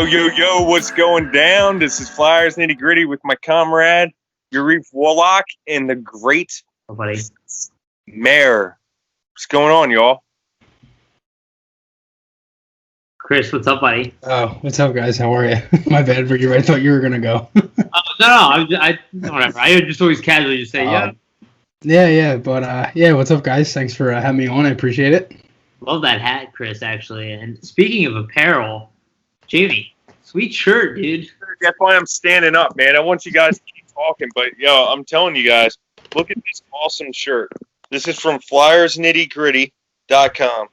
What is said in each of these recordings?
Yo, what's going down? This is Flyers Nitty Gritty with my comrade, Yarif Warlock, and the great Maher. What's going on, y'all? Chris, what's up, buddy? Oh, what's up, guys? How are you? My bad for you. I thought you were going to go. No, whatever. I just always casually just say, yeah. Yeah, but what's up, guys? Thanks for having me on. I appreciate it. Love that hat, Chris, actually. And speaking of apparel, Jamie, sweet shirt, dude. That's why I'm standing up, man. I want you guys to keep talking, but, I'm telling you guys, look at this awesome shirt. This is from flyersnittygritty.com,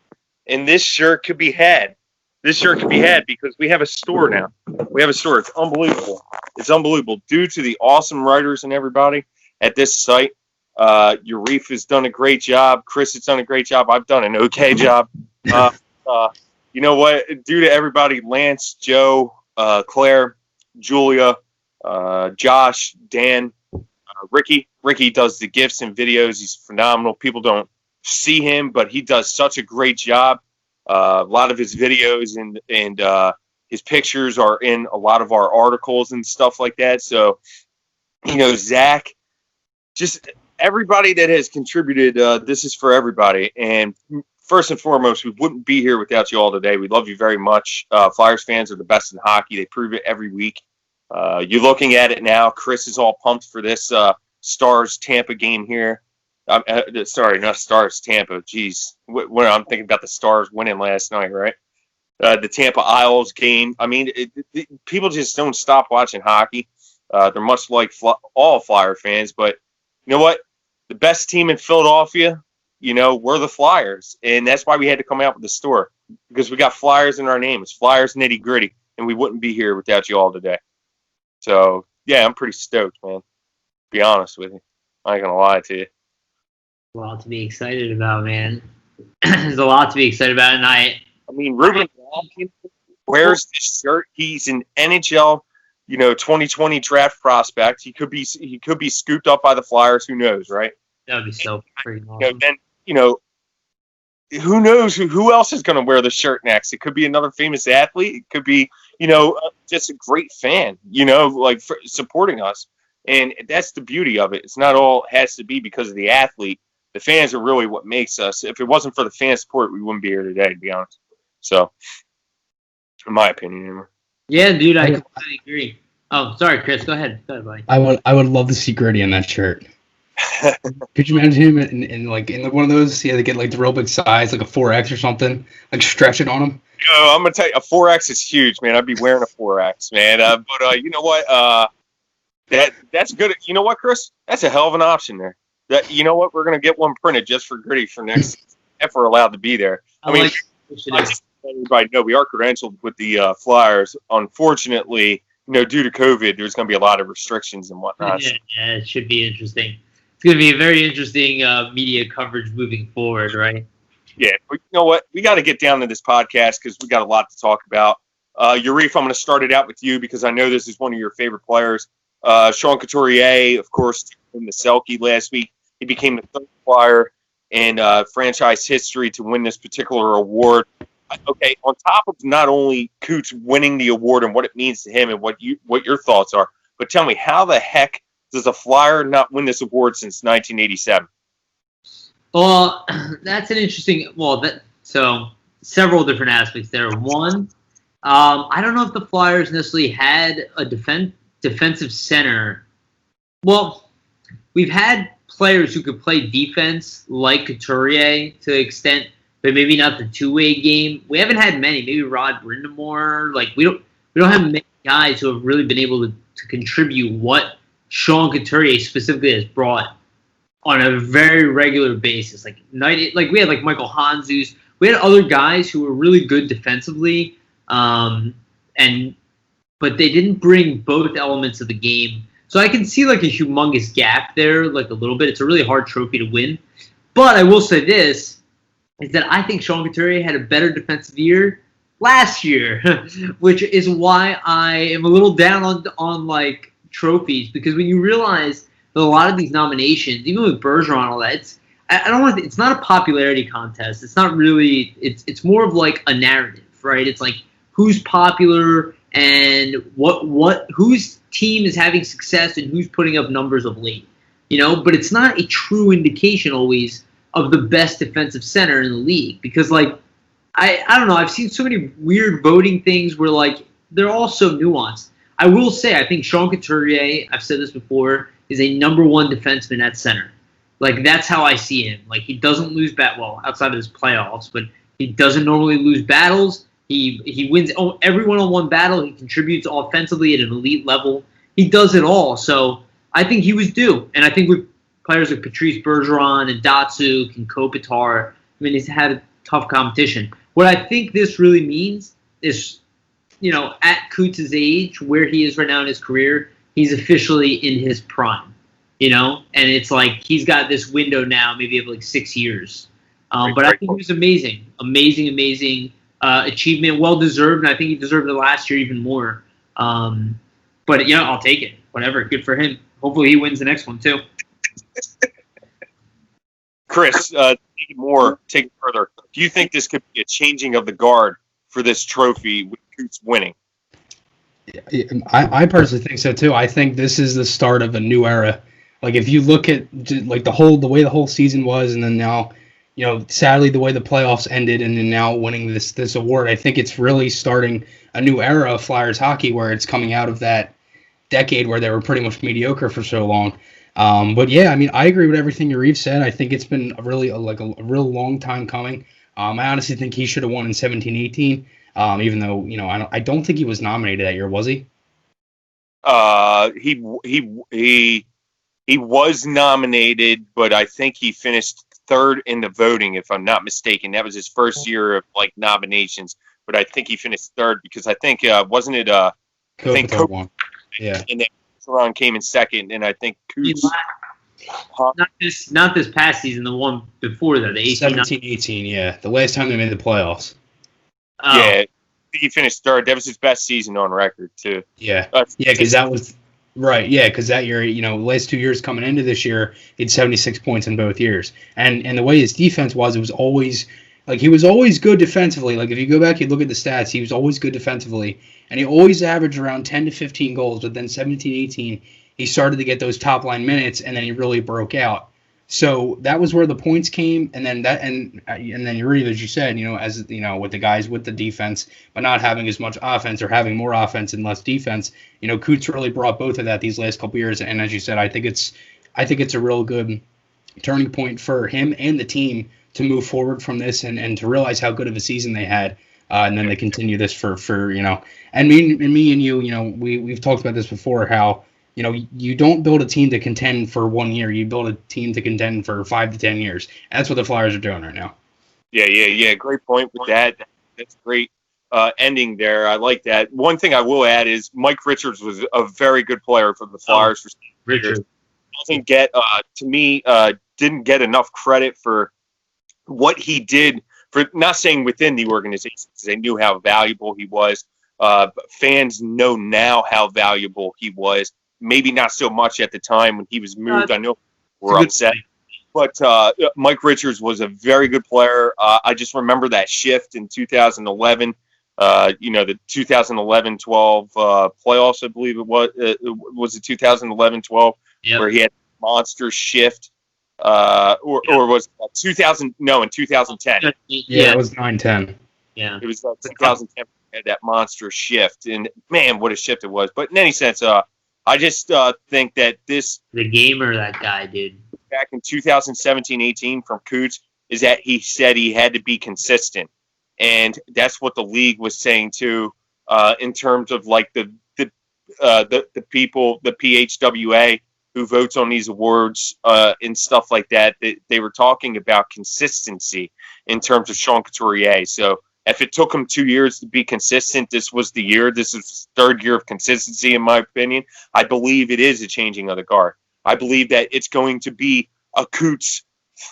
and this shirt could be had. This shirt could be had because we have a store now. We have a store. It's unbelievable. It's unbelievable. Due to the awesome writers and everybody at this site, Yarif has done a great job. Chris has done a great job. I've done an okay job. You know what? Due to everybody, Lance, Joe, Claire, Julia, Josh, Dan, Ricky. Ricky does the gifts and videos. He's phenomenal. People don't see him, but he does such a great job. A lot of his videos and his pictures are in a lot of our articles and stuff like that. So, Zach, just everybody that has contributed, this is for everybody. And first and foremost, we wouldn't be here without you all today. We love you very much. Flyers fans are the best in hockey. They prove it every week. You're looking at it now. Chris is all pumped for this Stars Tampa game here. Sorry, not Stars, Tampa. Jeez. When I'm thinking about the Stars winning last night, right? The Tampa Isles game. I mean, people just don't stop watching hockey. They're much like all Flyer fans. But you know what? The best team in Philadelphia, we're the Flyers. And that's why we had to come out with the store. Because we got Flyers in our name. It's Flyers Nitty Gritty. And we wouldn't be here without you all today. So, yeah, I'm pretty stoked, man. To be honest with you. I ain't going to lie to you. A lot to be excited about, man. There's a lot to be excited about tonight. I mean, Ruben wears this shirt. He's an NHL, 2020 draft prospect. He could be scooped up by the Flyers. Who knows, right? That would be so freaking awesome. Then, who knows who else is going to wear the shirt next? It could be another famous athlete. It could be, just a great fan, supporting us. And that's the beauty of it. It's not all has to be because of the athlete. The fans are really what makes us. If it wasn't for the fan support, we wouldn't be here today, to be honest. So, in my opinion, anyway. Yeah, dude, I completely agree. Oh, sorry, Chris. Go ahead, buddy. I would love to see Gritty in that shirt. Could you imagine him in one of those? Yeah, they get the real big size, like a 4X or something, stretch it on him. I'm gonna tell you, a 4X is huge, man. I'd be wearing a 4X, man. But you know what? That's good. You know what, Chris? That's a hell of an option there. You know what? We're going to get one printed just for Gritty for next, if we're allowed to be there. I mean, just everybody know we are credentialed with the Flyers. Unfortunately, due to COVID, there's going to be a lot of restrictions and whatnot. Yeah, it should be interesting. It's going to be a very interesting media coverage moving forward, right? Yeah, but you know what? We got to get down to this podcast because we got a lot to talk about. Yarif, I'm going to start it out with you because I know this is one of your favorite players. Sean Couturier, of course, in the Selke last week. He became the third Flyer in franchise history to win this particular award. Okay, on top of not only Coots winning the award and what it means to him and what your thoughts are, but tell me, how the heck does a Flyer not win this award since 1987? Well, that's an interesting. So several different aspects there. One, I don't know if the Flyers necessarily had a defensive center. Well, we've had players who could play defense like Couturier to an extent, but maybe not the two-way game. We haven't had many. Maybe Rod Brindamore. We don't have many guys who have really been able to contribute what Sean Couturier specifically has brought on a very regular basis. We had Michael Hanzus. We had other guys who were really good defensively, but they didn't bring both elements of the game. So I can see a humongous gap there, a little bit. It's a really hard trophy to win. But I will say this, is that I think Sean Couturier had a better defensive year last year, which is why I am a little down on trophies, because when you realize that a lot of these nominations, even with Bergeron and all that, it's not a popularity contest. It's not really, it's more of a narrative, right? It's who's popular and whose team is having success and who's putting up numbers of late. But it's not a true indication always of the best defensive center in the league because, like, I don't know. I've seen so many weird voting things where, like, they're all so nuanced. I will say I think Sean Couturier, I've said this before, is a number one defenseman at center. Like, that's how I see him. Like, he doesn't lose outside of his playoffs, but he doesn't normally lose battles. He wins every one-on-one battle. He contributes offensively at an elite level. He does it all. So I think he was due. And I think with players like Patrice Bergeron and Datsuk and Kopitar, he's had a tough competition. What I think this really means is, at Coots' age, where he is right now in his career, he's officially in his prime, and it's like he's got this window now, maybe of like 6 years. But I think he was amazing achievement, well-deserved, and I think he deserved it last year even more. But, I'll take it. Whatever, good for him. Hopefully he wins the next one, too. Chris, take it further. Do you think this could be a changing of the guard for this trophy with Coots winning? I personally think so too. I think this is the start of a new era. Like, if you look at like the way the whole season was, and then now, sadly the way the playoffs ended, and then now winning this award, I think it's really starting a new era of Flyers hockey where it's coming out of that decade where they were pretty much mediocre for so long. But yeah, I agree with everything Yariv said. I think it's been a real long time coming. I honestly think he should have won in 17-18. Even though, I don't think he was nominated that year, was he? He was nominated, but I think he finished third in the voting, if I'm not mistaken. That was his first year of like nominations, but I think he finished third because I think wasn't it? I think Kopitar won. Yeah, and then Ron came in second, and I think Coots. Not this past season, the one before that, the 17-18. Yeah, the last time they made the playoffs. Oh. Yeah, he finished third. That was his best season on record, too. Yeah, because that was right. Yeah, because that year, the last 2 years coming into this year, he had 76 points in both years. And the way his defense was, it was always like he was always good defensively. Like, if you go back, you look at the stats, he was always good defensively, and he always averaged around 10 to 15 goals. But then 17-18, he started to get those top line minutes, and then he really broke out. So that was where the points came, and then Yuri, as you said, as with the guys with the defense, but not having as much offense or having more offense and less defense, Coots really brought both of that these last couple years. And as you said, I think it's a real good turning point for him and the team to move forward from this and to realize how good of a season they had, and then they continue this for and me and you, we've talked about this before, how. You don't build a team to contend for 1 year. You build a team to contend for 5 to 10 years. That's what the Flyers are doing right now. Yeah. Great point with that. That's great ending there. I like that. One thing I will add is Mike Richards was a very good player for the Flyers. Richards didn't get enough credit for what he did. For not saying within the organization, because they knew how valuable he was. But fans know now how valuable he was. Maybe not so much at the time when he was moved. I know we're upset. But Mike Richards was a very good player. I just remember that shift in 2011, the 2011-12 playoffs, I believe it was. Was it 2011-12 where he had a monster shift? Or was it 2000? No, in 2010. Yeah, it was 9-10. Yeah. It was 2010 had that monster shift. And, man, what a shift it was. But in any sense, I just think that the gamer, that guy, dude. Back in 2017-18 from Coots is that he said he had to be consistent. And that's what the league was saying, too, in terms of, like, the people, the PHWA, who votes on these awards and stuff like that. They were talking about consistency in terms of Sean Couturier. So, if it took him 2 years to be consistent, this was the year. This is his third year of consistency, in my opinion. I believe it is a changing of the guard. I believe that it's going to be a Coots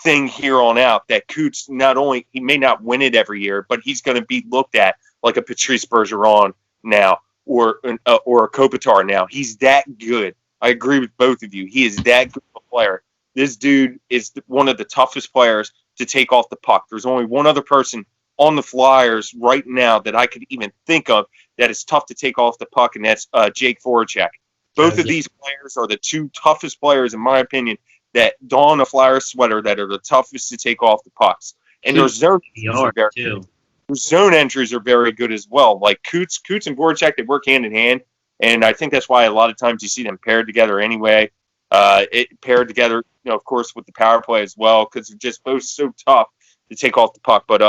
thing here on out. That Coots, not only, he may not win it every year, but he's going to be looked at like a Patrice Bergeron now or a Kopitar now. He's that good. I agree with both of you. He is that good of a player. This dude is one of the toughest players to take off the puck. There's only one other person on the Flyers right now that I could even think of that is tough to take off the puck, and that's Jake Voracek. Both of these players are the two toughest players, in my opinion, that don a Flyer sweater that are the toughest to take off the pucks. And their zone entries are very good. Their zone entries are very good as well. Like Coots and Voracek, they work hand in hand, and I think that's why a lot of times you see them paired together anyway. It paired together, of course, with the power play as well, because they're just both so tough to take off the puck. But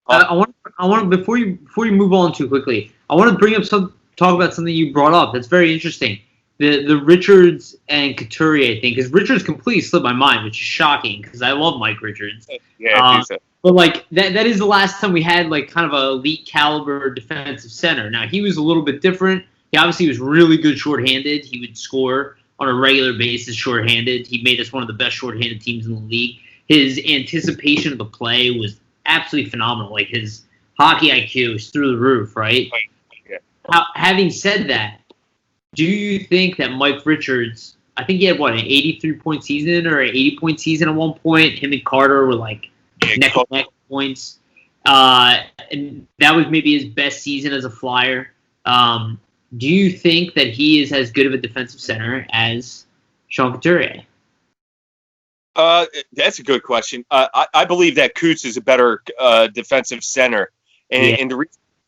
I want before you move on too quickly, I want to talk about something you brought up that's very interesting. The Richards and Couturier thing, because Richards completely slipped my mind, which is shocking because I love Mike Richards. Yeah, I do so. But like that is the last time we had like kind of a elite caliber defensive center. Now he was a little bit different. He obviously was really good shorthanded. He would score on a regular basis shorthanded. He made us one of the best shorthanded teams in the league. His anticipation of the play was absolutely phenomenal. Like his hockey IQ is through the roof, right? Yeah. Having said that, do you think that Mike Richards, I think he had, an 83-point season or an 80-point season at one point? Him and Carter were, neck and neck points. And that was maybe his best season as a Flyer. Do you think that he is as good of a defensive center as Sean Couturier? That's a good question. I believe that Coots is a better defensive center. And the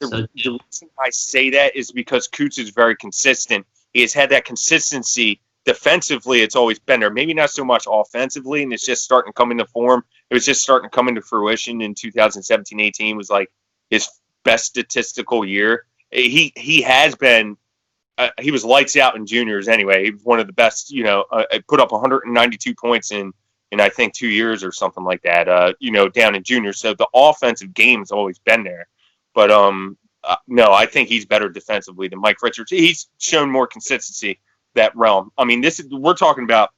reason I say that is because Coots is very consistent. He has had that consistency defensively. It's always been there. Maybe not so much offensively, and it's just starting to come into form. It was just starting to come into fruition in 2017-18 was like his best statistical year. He has been he was lights out in juniors anyway. He was one of the best, put up 192 points in I think 2 years or something like that, down in juniors. So the offensive game has always been there. But no, I think he's better defensively than Mike Richards. He's shown more consistency that realm. I mean, we're talking about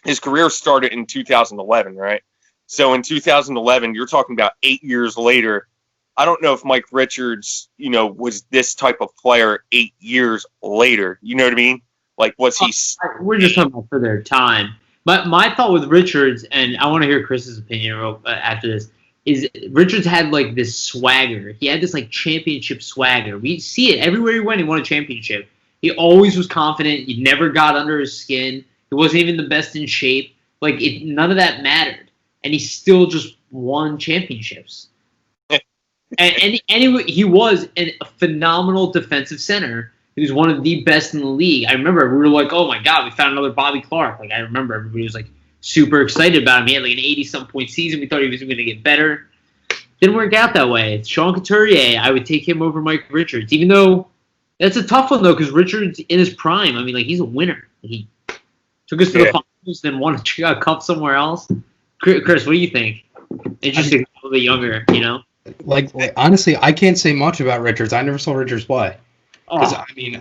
his career started in 2011, right? So in 2011, you're talking about 8 years later. I don't know if Mike Richards, was this type of player 8 years later. You know what I mean? Like, was he? We're just talking about for their time. But my thought with Richards, and I want to hear Chris's opinion after this, is Richards had this swagger. He had this championship swagger. We see it everywhere he went. He won a championship. He always was confident. He never got under his skin. He wasn't even the best in shape. None of that mattered, and he still just won championships. and he was a phenomenal defensive center. He was one of the best in the league. I remember we were like, "Oh my God, we found another Bobby Clark." I remember everybody was super excited about him. He had an 80-some point season. We thought he was going to get better. Didn't work out that way. Sean Couturier, I would take him over Mike Richards, even though that's a tough one, though, because Richards in his prime, he's a winner. He took us to the finals, then won a cup somewhere else. Chris, what do you think? Interesting, a little bit younger, honestly, I can't say much about Richards. I never saw Richards play. Because,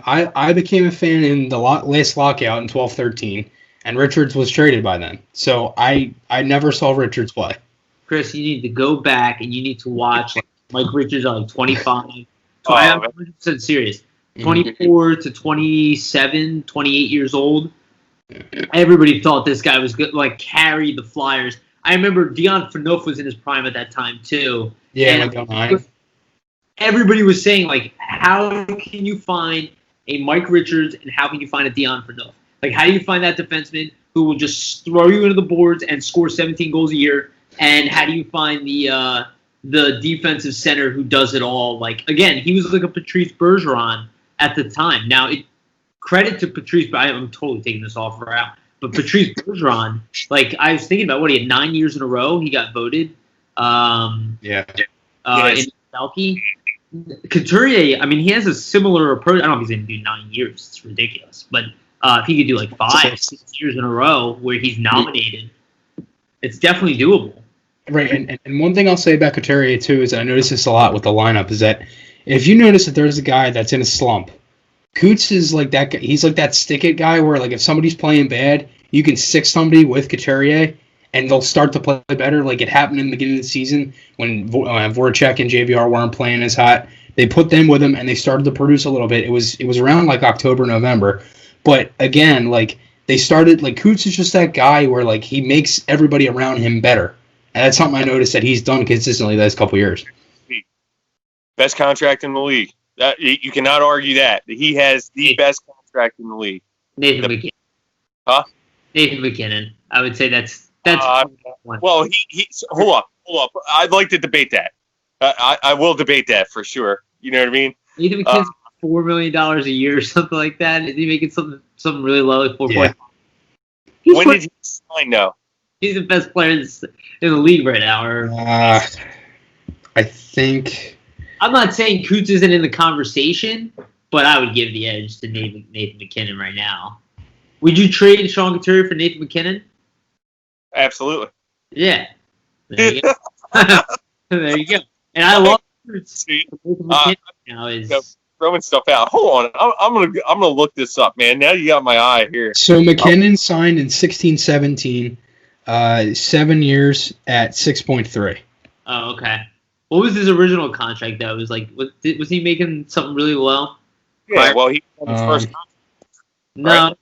I became a fan in the last lockout in 12-13. And Richards was traded by then. So I never saw Richards play. Chris, you need to go back and you need to watch Mike Richards at 25. I'm 100% serious. 24 to 27, 28 years old. Everybody thought this guy was good, carried the Flyers. I remember Dion Phaneuf was in his prime at that time, too. Yeah, everybody was saying, how can you find a Mike Richards and how can you find a Dion Phaneuf? How do you find that defenseman who will just throw you into the boards and score 17 goals a year? And how do you find the defensive center who does it all? Again, he was a Patrice Bergeron at the time. Now, credit to Patrice, but I'm totally taking this off route. But Patrice Bergeron, I was thinking about he had 9 years in a row. He got voted. In Selke. Couturier, he has a similar approach. I don't know if he's going to do 9 years. It's ridiculous. But if he could do 5, 6 years in a row where he's nominated, it's definitely doable. Right, and one thing I'll say about Couturier too is I notice this a lot with the lineup is that if you notice that there's a guy that's in a slump, Coots is that guy. He's that stick-it guy where if somebody's playing bad, you can stick somebody with Couturier and they'll start to play better. It happened in the beginning of the season when Voracek and JVR weren't playing as hot. They put them with him and they started to produce a little bit. It was around October, November. But again, they started Coots is just that guy where he makes everybody around him better, and that's something I noticed that he's done consistently the last couple years. Best contract in the league. That you cannot argue that. He has the best contract in the league. Nathan McKinnon. Huh? Nathan McKinnon. I would say that's one. Well, hold up. I'd like to debate that. I will debate that for sure. You know what I mean? Nathan McKinnon's $4 million a year or something like that. Is he making something really low, like 4.5? Yeah. When did he sign, though? He's the best player in the league right now. I think. I'm not saying Coots isn't in the conversation, but I would give the edge to Nathan McKinnon right now. Would you trade Sean Couturier for Nathan McKinnon? Absolutely. Yeah. There you go. There you go. And I love Coots. Nathan McKinnon now is throwing stuff out. Hold on. I'm gonna look this up, man. Now you got my eye here. So McKinnon signed in 16-17, 7 years at 6.3. Oh, okay. What was his original contract, though? It was like, was he making something really low? Yeah, well, he won his first contract. No. Right?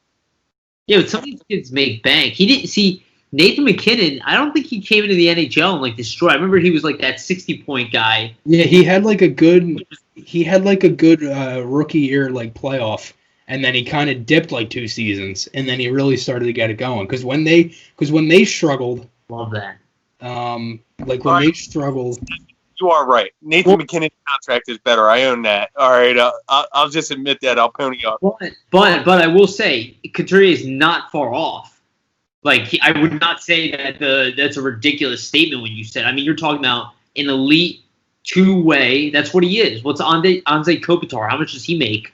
Yeah, but some of these kids make bank. He didn't see Nathan McKinnon. I don't think he came into the NHL and like destroyed. I remember he was like that 60-point guy. Yeah, he had like a good rookie year like playoff, and then he kind of dipped like 2 seasons, and then he really started to get it going. Because when they struggled, love that. They struggled. You are right. Nathan McKinnon's contract is better. I own that. All right, I'll just admit that. I'll pony up. But I will say, Couturier is not far off. Like, I would not say that that's a ridiculous statement when you said. I mean, you're talking about an elite two-way. That's what he is. What's Anze Kopitar? How much does he make?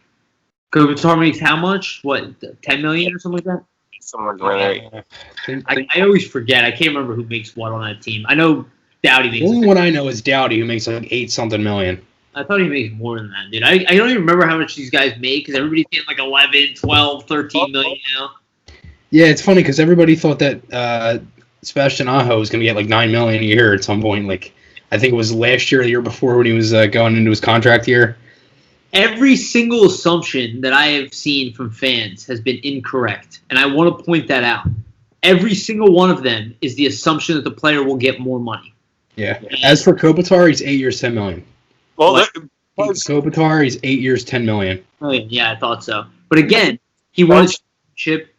Kopitar makes how much? What, $10 million or something like that? Somewhere around there. I always forget. I can't remember who makes what on that team. I know Doughty makes. The only one I know is Doughty, who makes like 8-something million. I thought he makes more than that, dude. I don't even remember how much these guys make because everybody's getting like 11, 12, 13 million now. Yeah, it's funny because everybody thought that Sebastian Aho was going to get like $9 million a year at some point. Like, I think it was last year, or the year before, when he was going into his contract year. Every single assumption that I have seen from fans has been incorrect, and I want to point that out. Every single one of them is the assumption that the player will get more money. Yeah. As for Kopitar, he's 8 years, $10 million. Well, Kopitar, he's 8 years, $10 million. Oh, yeah, I thought so. But again, he won a championship.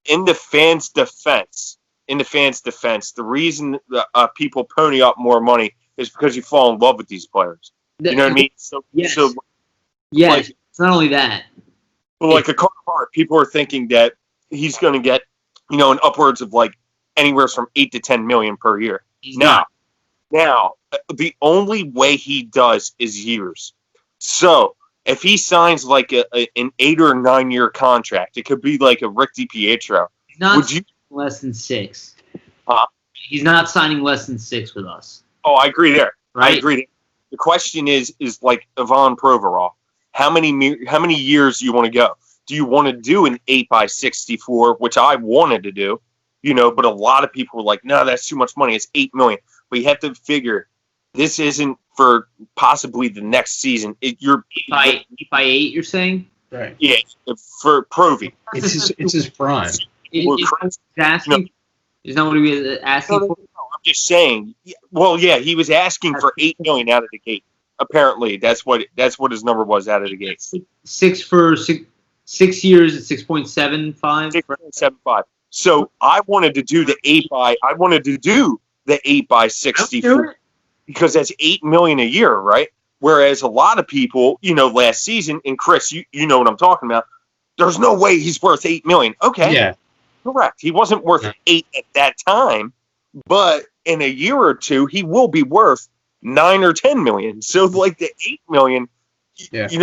In the fans' defense, the reason people pony up more money is because you fall in love with these players. You know what I mean? Yes. Yes. It's not only that. But like a Carter Hart, people are thinking that he's going to get, an upwards of like anywhere from 8 to 10 million per year. Now, the only way he does is years. So if he signs like an 8 or 9 year contract, it could be like a Rick DiPietro. He's not less than 6. He's not signing less than 6 with us. Oh, I agree there. Right? I agree there. The question is like Ivan Provorov. How many years do you want to go? Do you want to do an 8x64, which I wanted to do, but a lot of people were like, no, that's too much money. It's $8 million. But you have to figure this isn't for possibly the next season. 8x8, you're saying? Right. Yeah, for Provy. It's his prime. Isn't that what he was asking for? No, I'm just saying. Well, yeah, he was asking for $8 million out of the gate. Apparently, that's what his number was out of the gate. 6 years at 6.75. 6.75. So I wanted to do the 8x64 because that's $8 million a year, right? Whereas a lot of people, last season, and Chris, you know what I'm talking about. There's no way he's worth $8 million. Okay, yeah, correct. He wasn't worth 8 at that time, but in a year or two, he will be worth 9 or 10 million. So like the 8 million, yeah. 8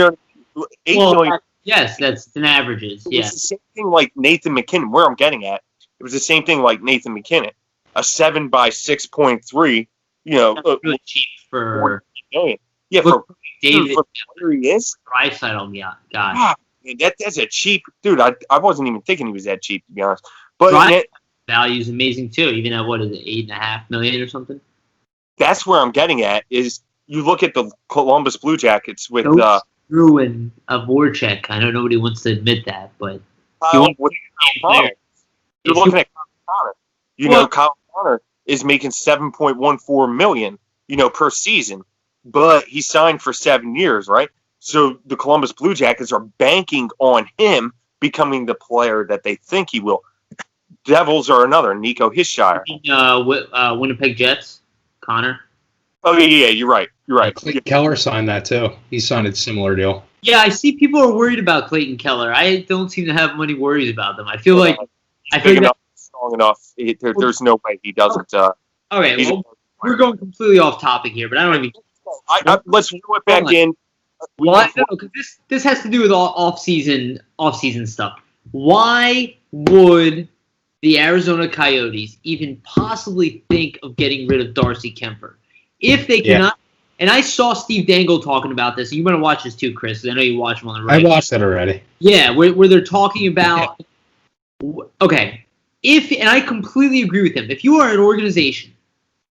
million. Yes, that's an averages. Yeah. It's the same thing like Nathan McKinnon. Where I'm getting at, it was the same thing like Nathan McKinnon, a 7 by 6.3. Really cheap for $14 million. Yeah, for David. For where he is. Draisaitl guy. Ah, man, that's a cheap dude. I wasn't even thinking he was that cheap, to be honest. But value is amazing too. Even at what is it, $8.5 million or something? That's where I'm getting at. Is you look at the Columbus Blue Jackets with ruin of Voracek. I know nobody wants to admit that, but you're looking at Kyle Connor. Kyle Connor is making $7.14 million, per season. but he signed for 7 years, right? So the Columbus Blue Jackets are banking on him becoming the player that they think he will. Devils are another, Nico Hisshire. Winnipeg Jets, Connor. Oh, yeah, you're right. Clayton Keller signed that too. He signed a similar deal. Yeah, I see people are worried about Clayton Keller. I don't seem to have many worries about them. I feel like strong enough. There's no way he doesn't. Okay, well, we're going completely off topic here, but I don't even. Let's reel it back in. Well, no, because this has to do with off-season stuff. Why would the Arizona Coyotes even possibly think of getting rid of Darcy Kemper if they cannot? And I saw Steve Dangle talking about this. And you better watch this too, Chris, because I know you watch him on the right. I watched that already. Yeah, where they're talking about. Okay, and I completely agree with him. If you are an organization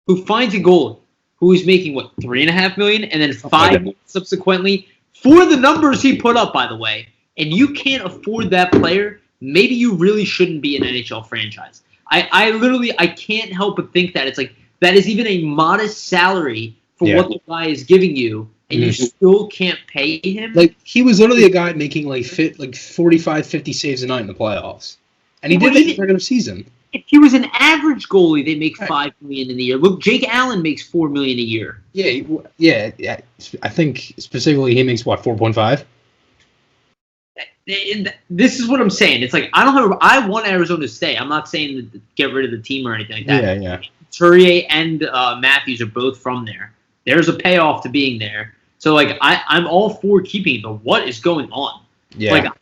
who finds a goalie who is making $3.5 million and then $5 million subsequently for the numbers he put up, by the way, and you can't afford that player, maybe you really shouldn't be an NHL franchise. I can't help but think that it's like that is even a modest salary for what the guy is giving you, and you still can't pay him. Like he was literally a guy making like 45, 50 saves a night in the playoffs, and he did it in the regular season. If he was an average goalie, they make $5 million in a year. Look, Jake Allen makes $4 million a year. Yeah. I think specifically he makes 4.5. This is what I'm saying. It's like I want Arizona to stay. I'm not saying to get rid of the team or anything like that. Yeah. Couturier and Matthews are both from there. There's a payoff to being there. So like I'm all for keeping it, but what is going on? Yeah.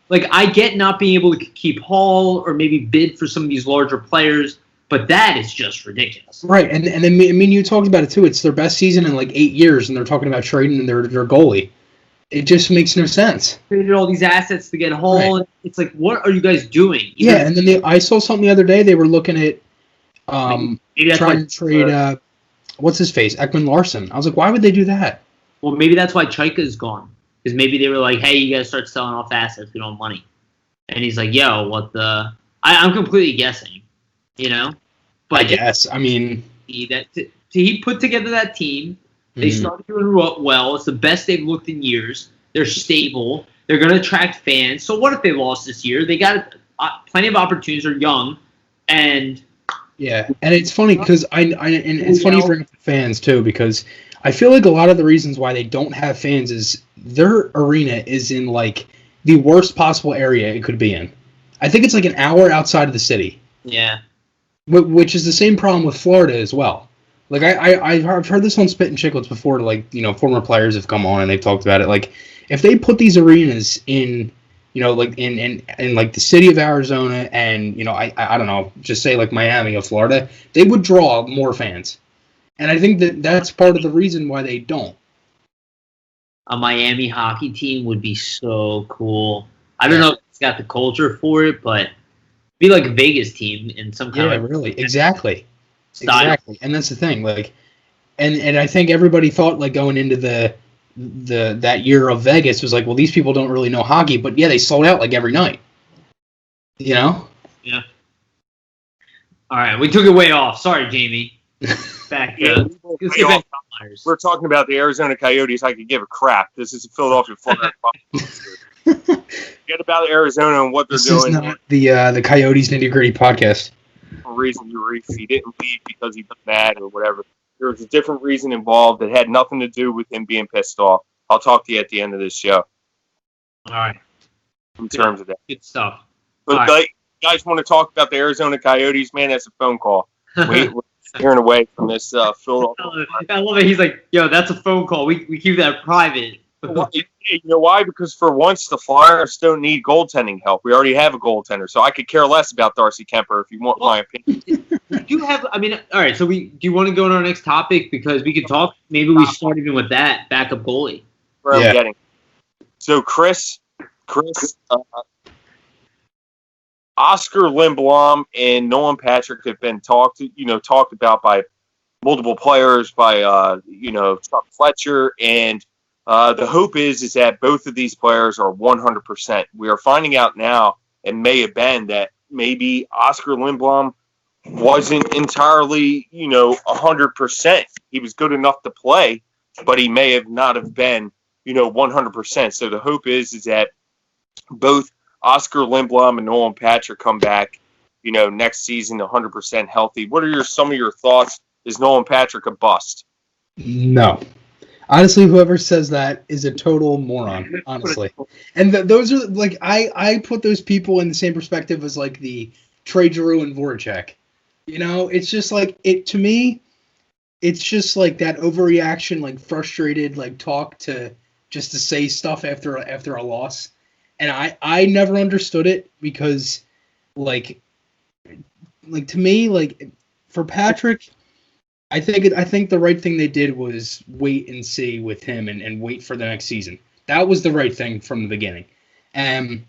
Like I get not being able to keep Hall or maybe bid for some of these larger players, but that is just ridiculous. Right, and I mean you talked about it too. It's their best season in like 8 years, and they're talking about trading their goalie. It just makes no sense. Traded all these assets to get Hall. Right. And it's like, what are you guys doing? And then I saw something the other day. They were looking at trying to trade what's his face, Ekman Larson. I was like, why would they do that? Well, maybe that's why Chaika is gone. Because maybe they were like, hey, you guys start selling off assets. We don't have money. And he's like, yo, what the? I'm completely guessing, But I guess. I mean. He put together that team. They started doing well. It's the best they've looked in years. They're stable. They're going to attract fans. So what if they lost this year? They got plenty of opportunities. They're young. And. Yeah, and it's funny because it's funny you bring up the fans too, because I feel like a lot of the reasons why they don't have fans is their arena is in like the worst possible area it could be in. I think it's like an hour outside of the city. Yeah. Which is the same problem with Florida as well. Like I've heard this on Spit and Chicklets before. Like former players have come on and they've talked about it. Like if they put these arenas in. Like in like the city of Arizona and, I don't know, just say like Miami or Florida, they would draw more fans. And I think that's part of the reason why they don't. A Miami hockey team would be so cool. I don't know if it's got the culture for it, but be like a Vegas team in some kind of really. Exactly. style. Exactly. And that's the thing. Like, and I think everybody thought like going into that year of Vegas was like, well, these people don't really know hockey, but yeah, they sold out like every night. Yeah. All right, we took it way off. Sorry, Jamie. Back. We're talking about the Arizona Coyotes. I could give a crap. This is Philadelphia Flyers. Forget about Arizona and what they're doing. This is not the Coyotes Nitty Gritty podcast. For reason he didn't leave because he was mad or whatever. There was a different reason involved that had nothing to do with him being pissed off. I'll talk to you at the end of this show. All right. In terms of that. Good stuff. But you guys want to talk about the Arizona Coyotes, man, that's a phone call. We're steering away from this Philadelphia. I love it. He's like, yo, that's a phone call. We keep that private. You know why? Because for once, the Flyers don't need goaltending help. We already have a goaltender, so I could care less about Darcy Kemper if you want my opinion. All right, so do you want to go on our next topic? Because we could talk, maybe we start even with that, backup goalie. Where I'm getting. So, Chris, Oscar Lindblom and Nolan Patrick have been talked about by multiple players, by Chuck Fletcher, and the hope is that both of these players are 100%. We are finding out now, and may have been, that maybe Oscar Lindblom wasn't entirely 100%. He was good enough to play, but he may have not have been, 100%. So the hope is that both Oscar Lindblom and Nolan Patrick come back, next season 100% healthy. What are some of your thoughts? Is Nolan Patrick a bust? No. Honestly, whoever says that is a total moron, honestly. And those are, like, I put those people in the same perspective as, like, the Trey Giroux and Voracek. It's just, like, to me, it's just, like, that overreaction, like, frustrated, like, talk just to say stuff after a loss. And I never understood it because, like, to me, like, for Patrick, I think the right thing they did was wait and see with him and wait for the next season. That was the right thing from the beginning. And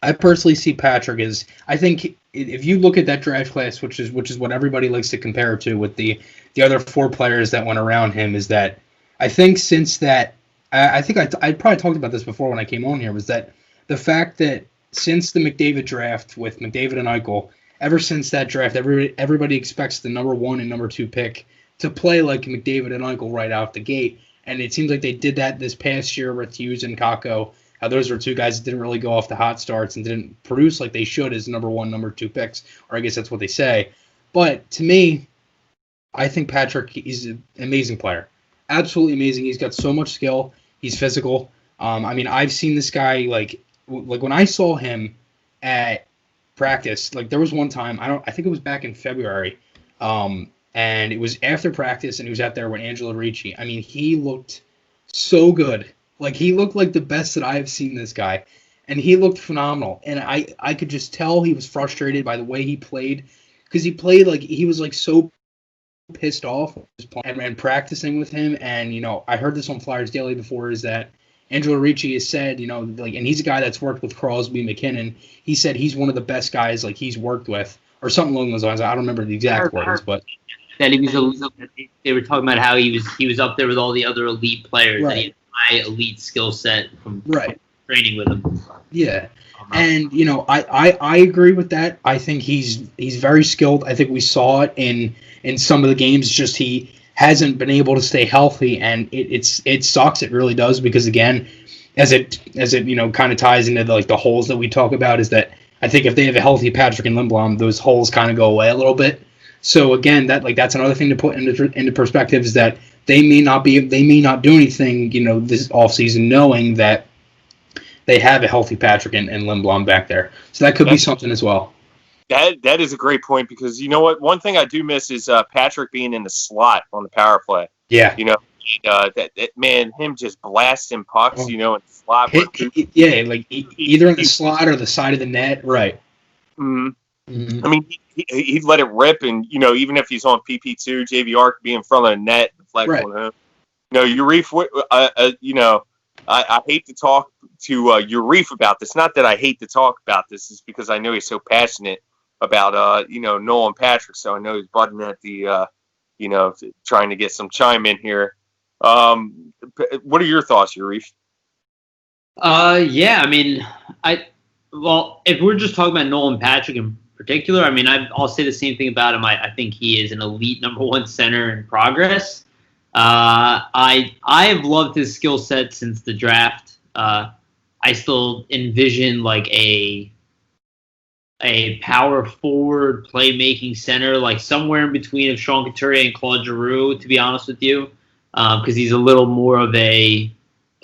I personally see Patrick as, I think if you look at that draft class, which is what everybody likes to compare it to with the other 4 players that went around him, is that I think since that, I think I probably talked about this before when I came on here, was that the fact that since the McDavid draft with McDavid and Eichel, ever since that draft, everybody expects the number 1 and number 2 pick to play like McDavid and Eichel right out the gate. And it seems like they did that this past year with Hughes and Kakko. Those were 2 guys that didn't really go off the hot starts and didn't produce like they should as number 1, number 2 picks, or I guess that's what they say. But to me, I think Patrick is an amazing player. Absolutely amazing. He's got so much skill. He's physical. I've seen this guy, like when I saw him at practice, like there was one time, I think it was back in February, and it was after practice, and he was out there with Angelo Ricci. He looked so good. Like, he looked like the best that I have seen this guy, and he looked phenomenal. And I could just tell he was frustrated by the way he played, because he played like he was like so pissed off and practicing with him. And I heard this on Flyers Daily before, is that Angelo Ricci has said, and he's a guy that's worked with Crosby, McKinnon. He said he's one of the best guys like he's worked with, or something along those lines. I don't remember the exact words, but that he was. They were talking about how he was up there with all the other elite players. Right. That he had a high elite skill set from training with him. Yeah, and I agree with that. I think he's very skilled. I think we saw it in some of the games. Just he hasn't been able to stay healthy, and it sucks. It really does, because again, as it kind of ties into the holes that we talk about, is that I think if they have a healthy Patrick and Lindblom, those holes kind of go away a little bit. So again, that's another thing to put into perspective, is that they may not do anything this offseason, knowing that they have a healthy Patrick and Lindblom back there. So that could be something as well. That is a great point, because you know what? One thing I do miss is Patrick being in the slot on the power play. Yeah. That man, him just blasting pucks, in the slot. Either in the slot or the side of the net. Right. Mm-hmm. Mm-hmm. He'd let it rip, and even if he's on PP2, JVR could be in front of the net, deflect on him. Urife, I hate to talk to Urife about this. Not that I hate to talk about this, it's because I know he's so passionate about Nolan Patrick. So I know he's butting at the trying to get some chime in here. What are your thoughts, Urife? If we're just talking about Nolan Patrick in particular, I'll say the same thing about him. I think he is an elite number 1 center in progress. I have loved his skill set since the draft. I still envision like a power forward playmaking center, like somewhere in between of Sean Couturier and Claude Giroux, to be honest with you, because he's a little more of a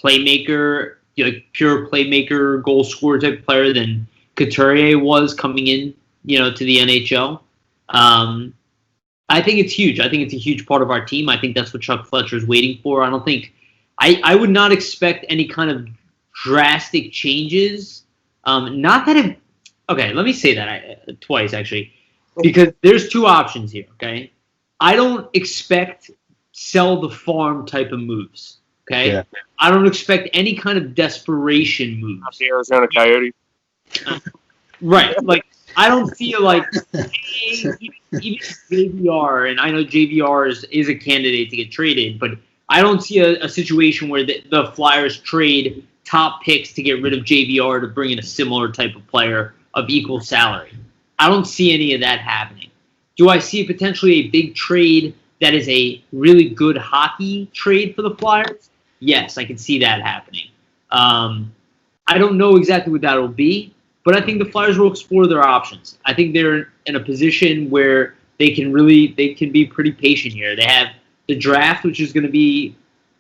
playmaker, pure playmaker, goal scorer type player than Couturier was coming in, to the NHL. I think it's huge. I think it's a huge part of our team. I think that's what Chuck Fletcher is waiting for. I would not expect any kind of drastic changes. Let me say that twice, actually, because there's 2 options here, okay? I don't expect sell the farm type of moves, okay? Yeah. I don't expect any kind of desperation moves. The Arizona Coyotes. Right. Like, I don't feel like even JVR, and I know JVR is a candidate to get traded, but I don't see a situation where the Flyers trade top picks to get rid of JVR to bring in a similar type of player of equal salary. I don't see any of that happening. Do I see potentially a big trade that is a really good hockey trade for the Flyers, yes, I can see that happening. I don't know exactly what that will be, but I think the Flyers will explore their options. I think they're in a position where they can be pretty patient here. They have the draft, which is going to be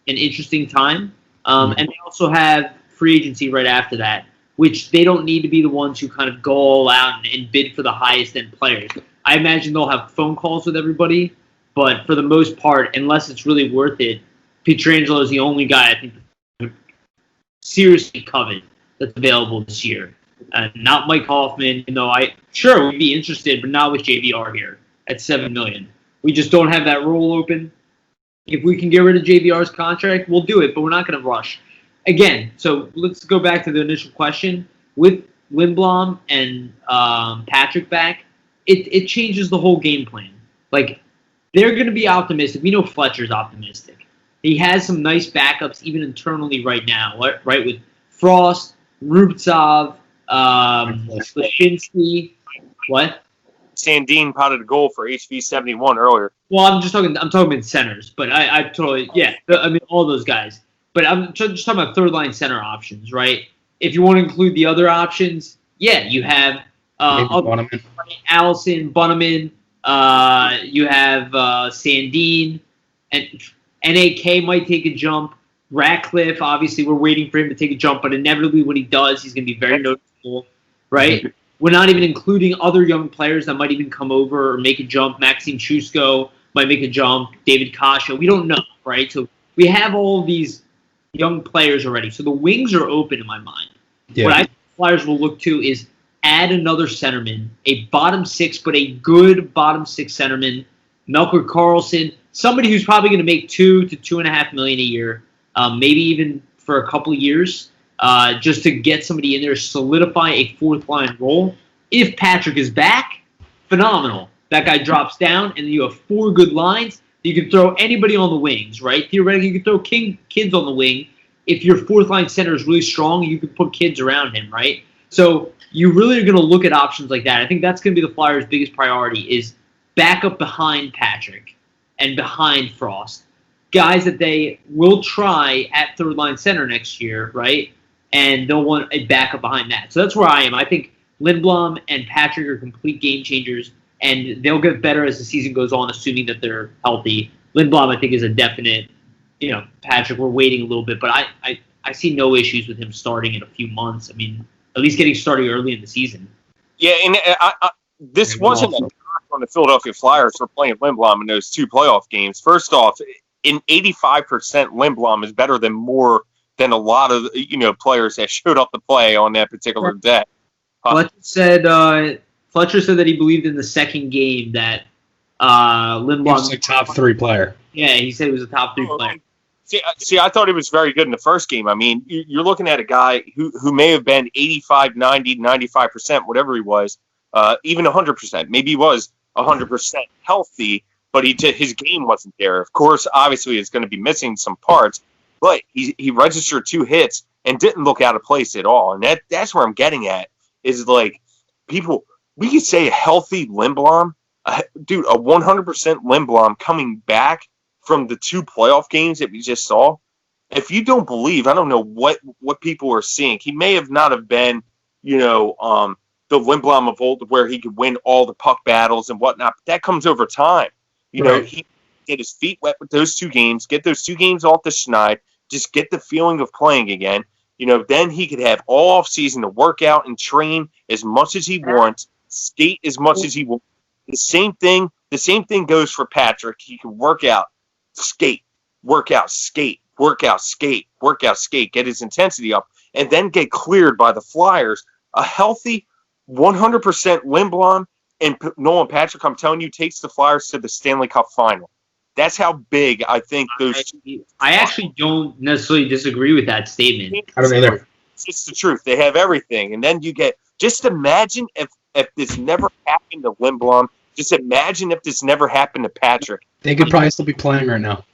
an interesting time, and they also have free agency right after that, which they don't need to be the ones who kind of go all out and bid for the highest end players. I imagine they'll have phone calls with everybody, but for the most part, unless it's really worth it, Pietrangelo is the only guy I think seriously coveted that's available this year. Not Mike Hoffman, we'd be interested, but not with JVR here at $7 million. We just don't have that role open. If we can get rid of JVR's contract, we'll do it, but we're not going to rush. Again, so let's go back to the initial question. With Lindblom and Patrick back, it changes the whole game plan. Like, they're going to be optimistic. We know Fletcher's optimistic. He has some nice backups even internally right now, right, with Frost, Rubtsov, Lashinsky. What? Sandin potted a goal for HV71 earlier. Well, I'm talking about centers, but I totally, I mean, all those guys. But I'm just talking about third-line center options, right? If you want to include the other options, you have Allison, Bunneman, you have Sandin, and NAK might take a jump. Ratcliffe, obviously, we're waiting for him to take a jump, but inevitably when he does, he's going to be very noticeable, right? We're not even including other young players that might even come over or make a jump. Maxime Chusko might make a jump. David Kasha. We don't know, right? So we have all these young players already. So the wings are open in my mind. Yeah. What I think the Flyers will look to is add another centerman, a bottom six, but a good bottom six centerman, Melker Karlsson, somebody who's probably going to make $2 to $2.5 million a year, maybe even for a couple of years. Just to get somebody in there, solidify a fourth-line role. If Patrick is back, phenomenal. That guy drops down, and you have four good lines. You can throw anybody on the wings, right? Theoretically, you can throw kids on the wing. If your fourth-line center is really strong, you can put kids around him, right? So you really are going to look at options like that. I think that's going to be the Flyers' biggest priority is back up behind Patrick and behind Frost. Guys that they will try at third-line center next year, right? And they'll want a backup behind that. So that's where I am. I think Lindblom and Patrick are complete game changers, and they'll get better as the season goes on, assuming that they're healthy. Lindblom, I think, is a definite, Patrick, we're waiting a little bit, but I see no issues with him starting in a few months. I mean, at least getting started early in the season. Yeah, and this wasn't a knock on the Philadelphia Flyers for playing Lindblom in those two playoff games. First off, in 85%, Lindblom is better than a lot of players that showed up to play on that particular day. Fletcher said that he believed in the second game that Lindblom was a top three player. Yeah, he said he was a top three player. See, I thought he was very good in the first game. I mean, you're looking at a guy who may have been 85, 90, 95%, whatever he was, even 100%. Maybe he was 100% healthy, but his game wasn't there. Of course, obviously, it's going to be missing some parts. But he registered 2 hits and didn't look out of place at all. And that's where I'm getting at is like people, we could say a healthy Lindblom, a 100% Lindblom coming back from the 2 playoff games that we just saw. If you don't believe, I don't know what people are seeing. He may have not have been, the Lindblom of old where he could win all the puck battles and whatnot. But that comes over time. He get his feet wet with those 2 games, get those 2 games off the schneid, just get the feeling of playing again. Then he could have all off season to work out and train as much as he wants, skate as much as he wants. The same thing goes for Patrick. He can work out, skate, work out, skate, work out, skate, work out, skate, get his intensity up, and then get cleared by the Flyers. A healthy 100% Lindblom and Nolan Patrick, I'm telling you, takes the Flyers to the Stanley Cup final. That's how big I think those. I actually don't necessarily disagree with that statement. I don't either. It's just the truth. They have everything, and then you get. Just imagine if this never happened to Lindblom. Just imagine if this never happened to Patrick. They could probably still be playing right now.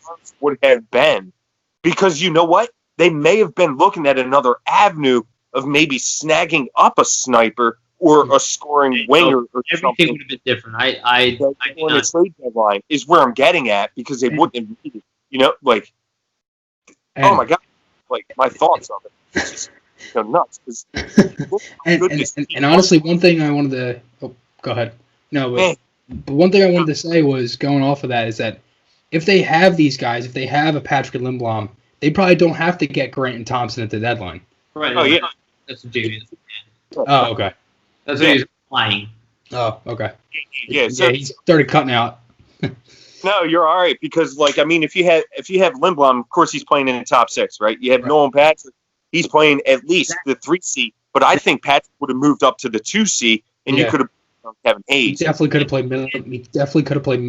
Would have been, because you know what? They may have been looking at another avenue of maybe snagging up a sniper or a scoring winger or Everything something. would have been different. I did On the not. trade deadline is where I'm getting at because they wouldn't have needed, like, And, oh my god, like my thoughts of it. It's just nuts. and honestly, one thing I wanted to go ahead. No, but one thing I wanted to say was going off of that is that if they have these guys, if they have a Patrick Lindblom, they probably don't have to get Grant and Thompson at the deadline. Right. Oh yeah. That's what Jamie is. Oh, okay. That's what he's implying. Oh, okay. Yeah, so, he started cutting out. no, you're all right because, like, I mean, if you have Lindblom, of course he's playing in the top 6, right? You have Nolan Patrick, he's playing at least the 3C, but I think Patrick would have moved up to the 2C, and you could have Kevin Hayes. He definitely could have played middle. He definitely could have played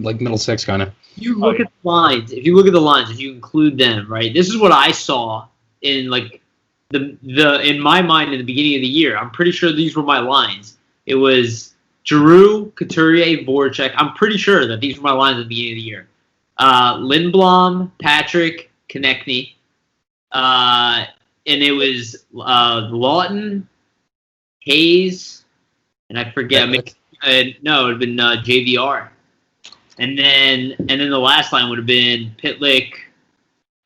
like middle 6 kind of. You look at the lines. If you look at the lines, if you include them, right? This is what I saw in like the in my mind in the beginning of the year. I'm pretty sure these were my lines. It was Giroux, Couturier, Voracek. I'm pretty sure that these were my lines at the beginning of the year. Lindblom, Patrick, Konechny, and it was Lawton, Hayes. And I forget. No, it would have been JVR, and then the last line would have been Pitlick.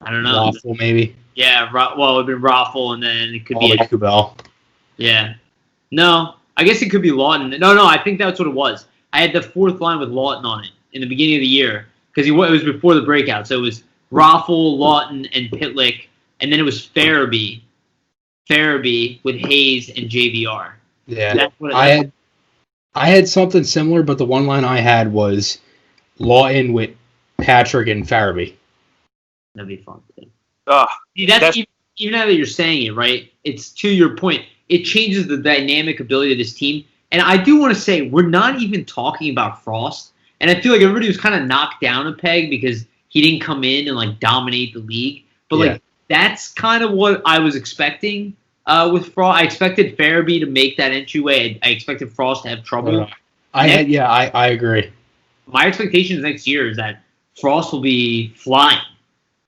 I don't know. Raffle, maybe. Yeah, well, it would have been Raffle, and then it could be Kubel. Yeah. No, I guess it could be Lawton. No, I think that's what it was. I had the 4th line with Lawton on it in the beginning of the year because it was before the breakout. So it was Raffle, Lawton, and Pitlick, and then it was Farabee with Hayes and JVR. Yeah, I had something similar, but the one line I had was Lawton with Patrick and Farabee. That'd be fun too. See, that's even now that you're saying it, right? It's to your point. It changes the dynamic ability of this team. And I do want to say we're not even talking about Frost. And I feel like everybody was kind of knocked down a peg because he didn't come in and like dominate the league. But like that's kind of what I was expecting. With Frost, I expected Farabee to make that entryway. I expected Frost to have trouble. I agree. My expectations next year is that Frost will be flying.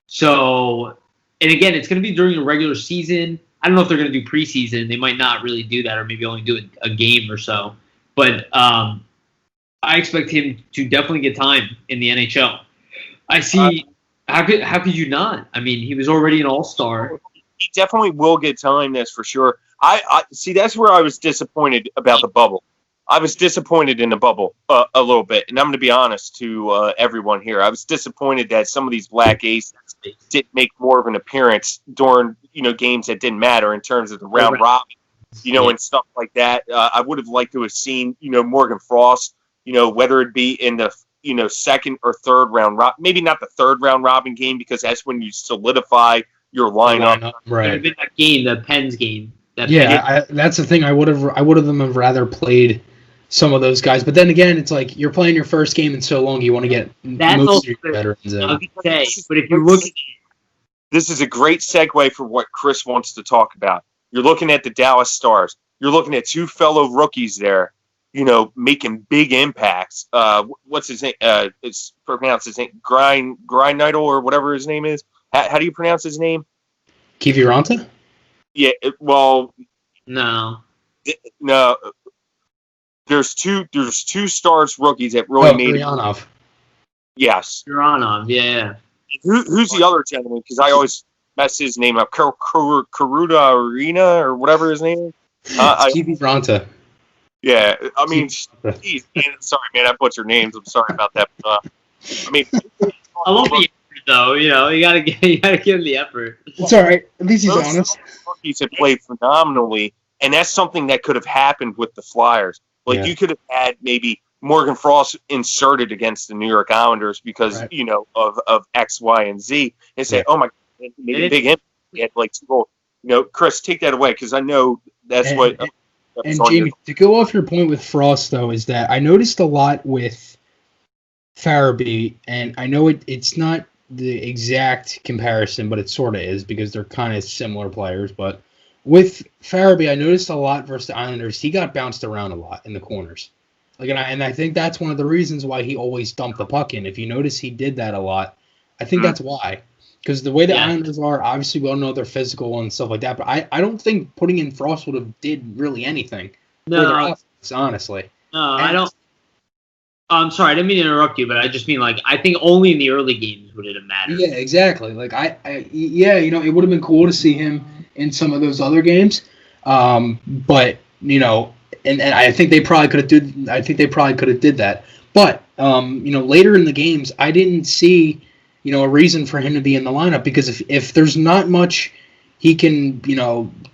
So, and again, it's going to be during the regular season. I don't know if they're going to do preseason. They might not really do that, or maybe only do a game or so. But I expect him to definitely get time in the NHL. I see. How could you not? I mean, he was already an all-star. He definitely will get time, that's for sure. I see, that's where I was disappointed about the bubble. I was disappointed in the bubble a little bit, and I'm going to be honest to everyone here. I was disappointed that some of these Black Aces didn't make more of an appearance during games that didn't matter in terms of the round robin, and stuff like that. I would have liked to have seen Morgan Frost, whether it be in the 2nd or 3rd round robin, maybe not the 3rd round robin game because that's when you solidify your lineup. Right. It would have been that game, the Pens game. That's the thing. I would have rather played some of those guys, but then again, it's like you're playing your first game in so long. You want to get most of your veterans in. But if you look, this is a great segue for what Chris wants to talk about. You're looking at the Dallas Stars. You're looking at 2 fellow rookies there, making big impacts. What's his name? It's pronounced his name Grindidle or whatever his name is. How do you pronounce his name? Kiviranta? Yeah. Well, no. There's two Stars rookies that really made Gurianov. Yes. Gurianov, yeah. Who's the other gentleman? Because I always mess his name up. Karuda Arena or whatever his name is. Kiviranta. Yeah, I mean, geez, man, sorry, man, I butchered names. I'm sorry about that. I mean, I love the effort, though. You gotta give him the effort. It's all right. At least he's honest. Rookies have played phenomenally, and that's something that could have happened with the Flyers. Like you could have had maybe Morgan Frost inserted against the New York Islanders because of X, Y, and Z, and say, "Oh my God, he made a big impact." He had like 2 goals. Chris, take that away because I know that's what. And Jamie, to go off your point with Frost, though, is that I noticed a lot with Farabee, and I know it's not the exact comparison, but it sort of is because they're kind of similar players. But with Farabee, I noticed a lot versus the Islanders. He got bounced around a lot in the corners. And I think that's one of the reasons why he always dumped the puck in. If you notice, he did that a lot. I think that's why. Because the way the Islanders are, obviously we all know they're physical and stuff like that, but I don't think putting in Frost would have did really anything. for their No, offense, honestly. no, I don't. I'm sorry, I didn't mean to interrupt you, but I just mean like I think only in the early games would it have mattered. Yeah, exactly. Like yeah, it would have been cool to see him in some of those other games. But and I think they probably could have did that. But later in the games, I didn't see a reason for him to be in the lineup because if there's not much he can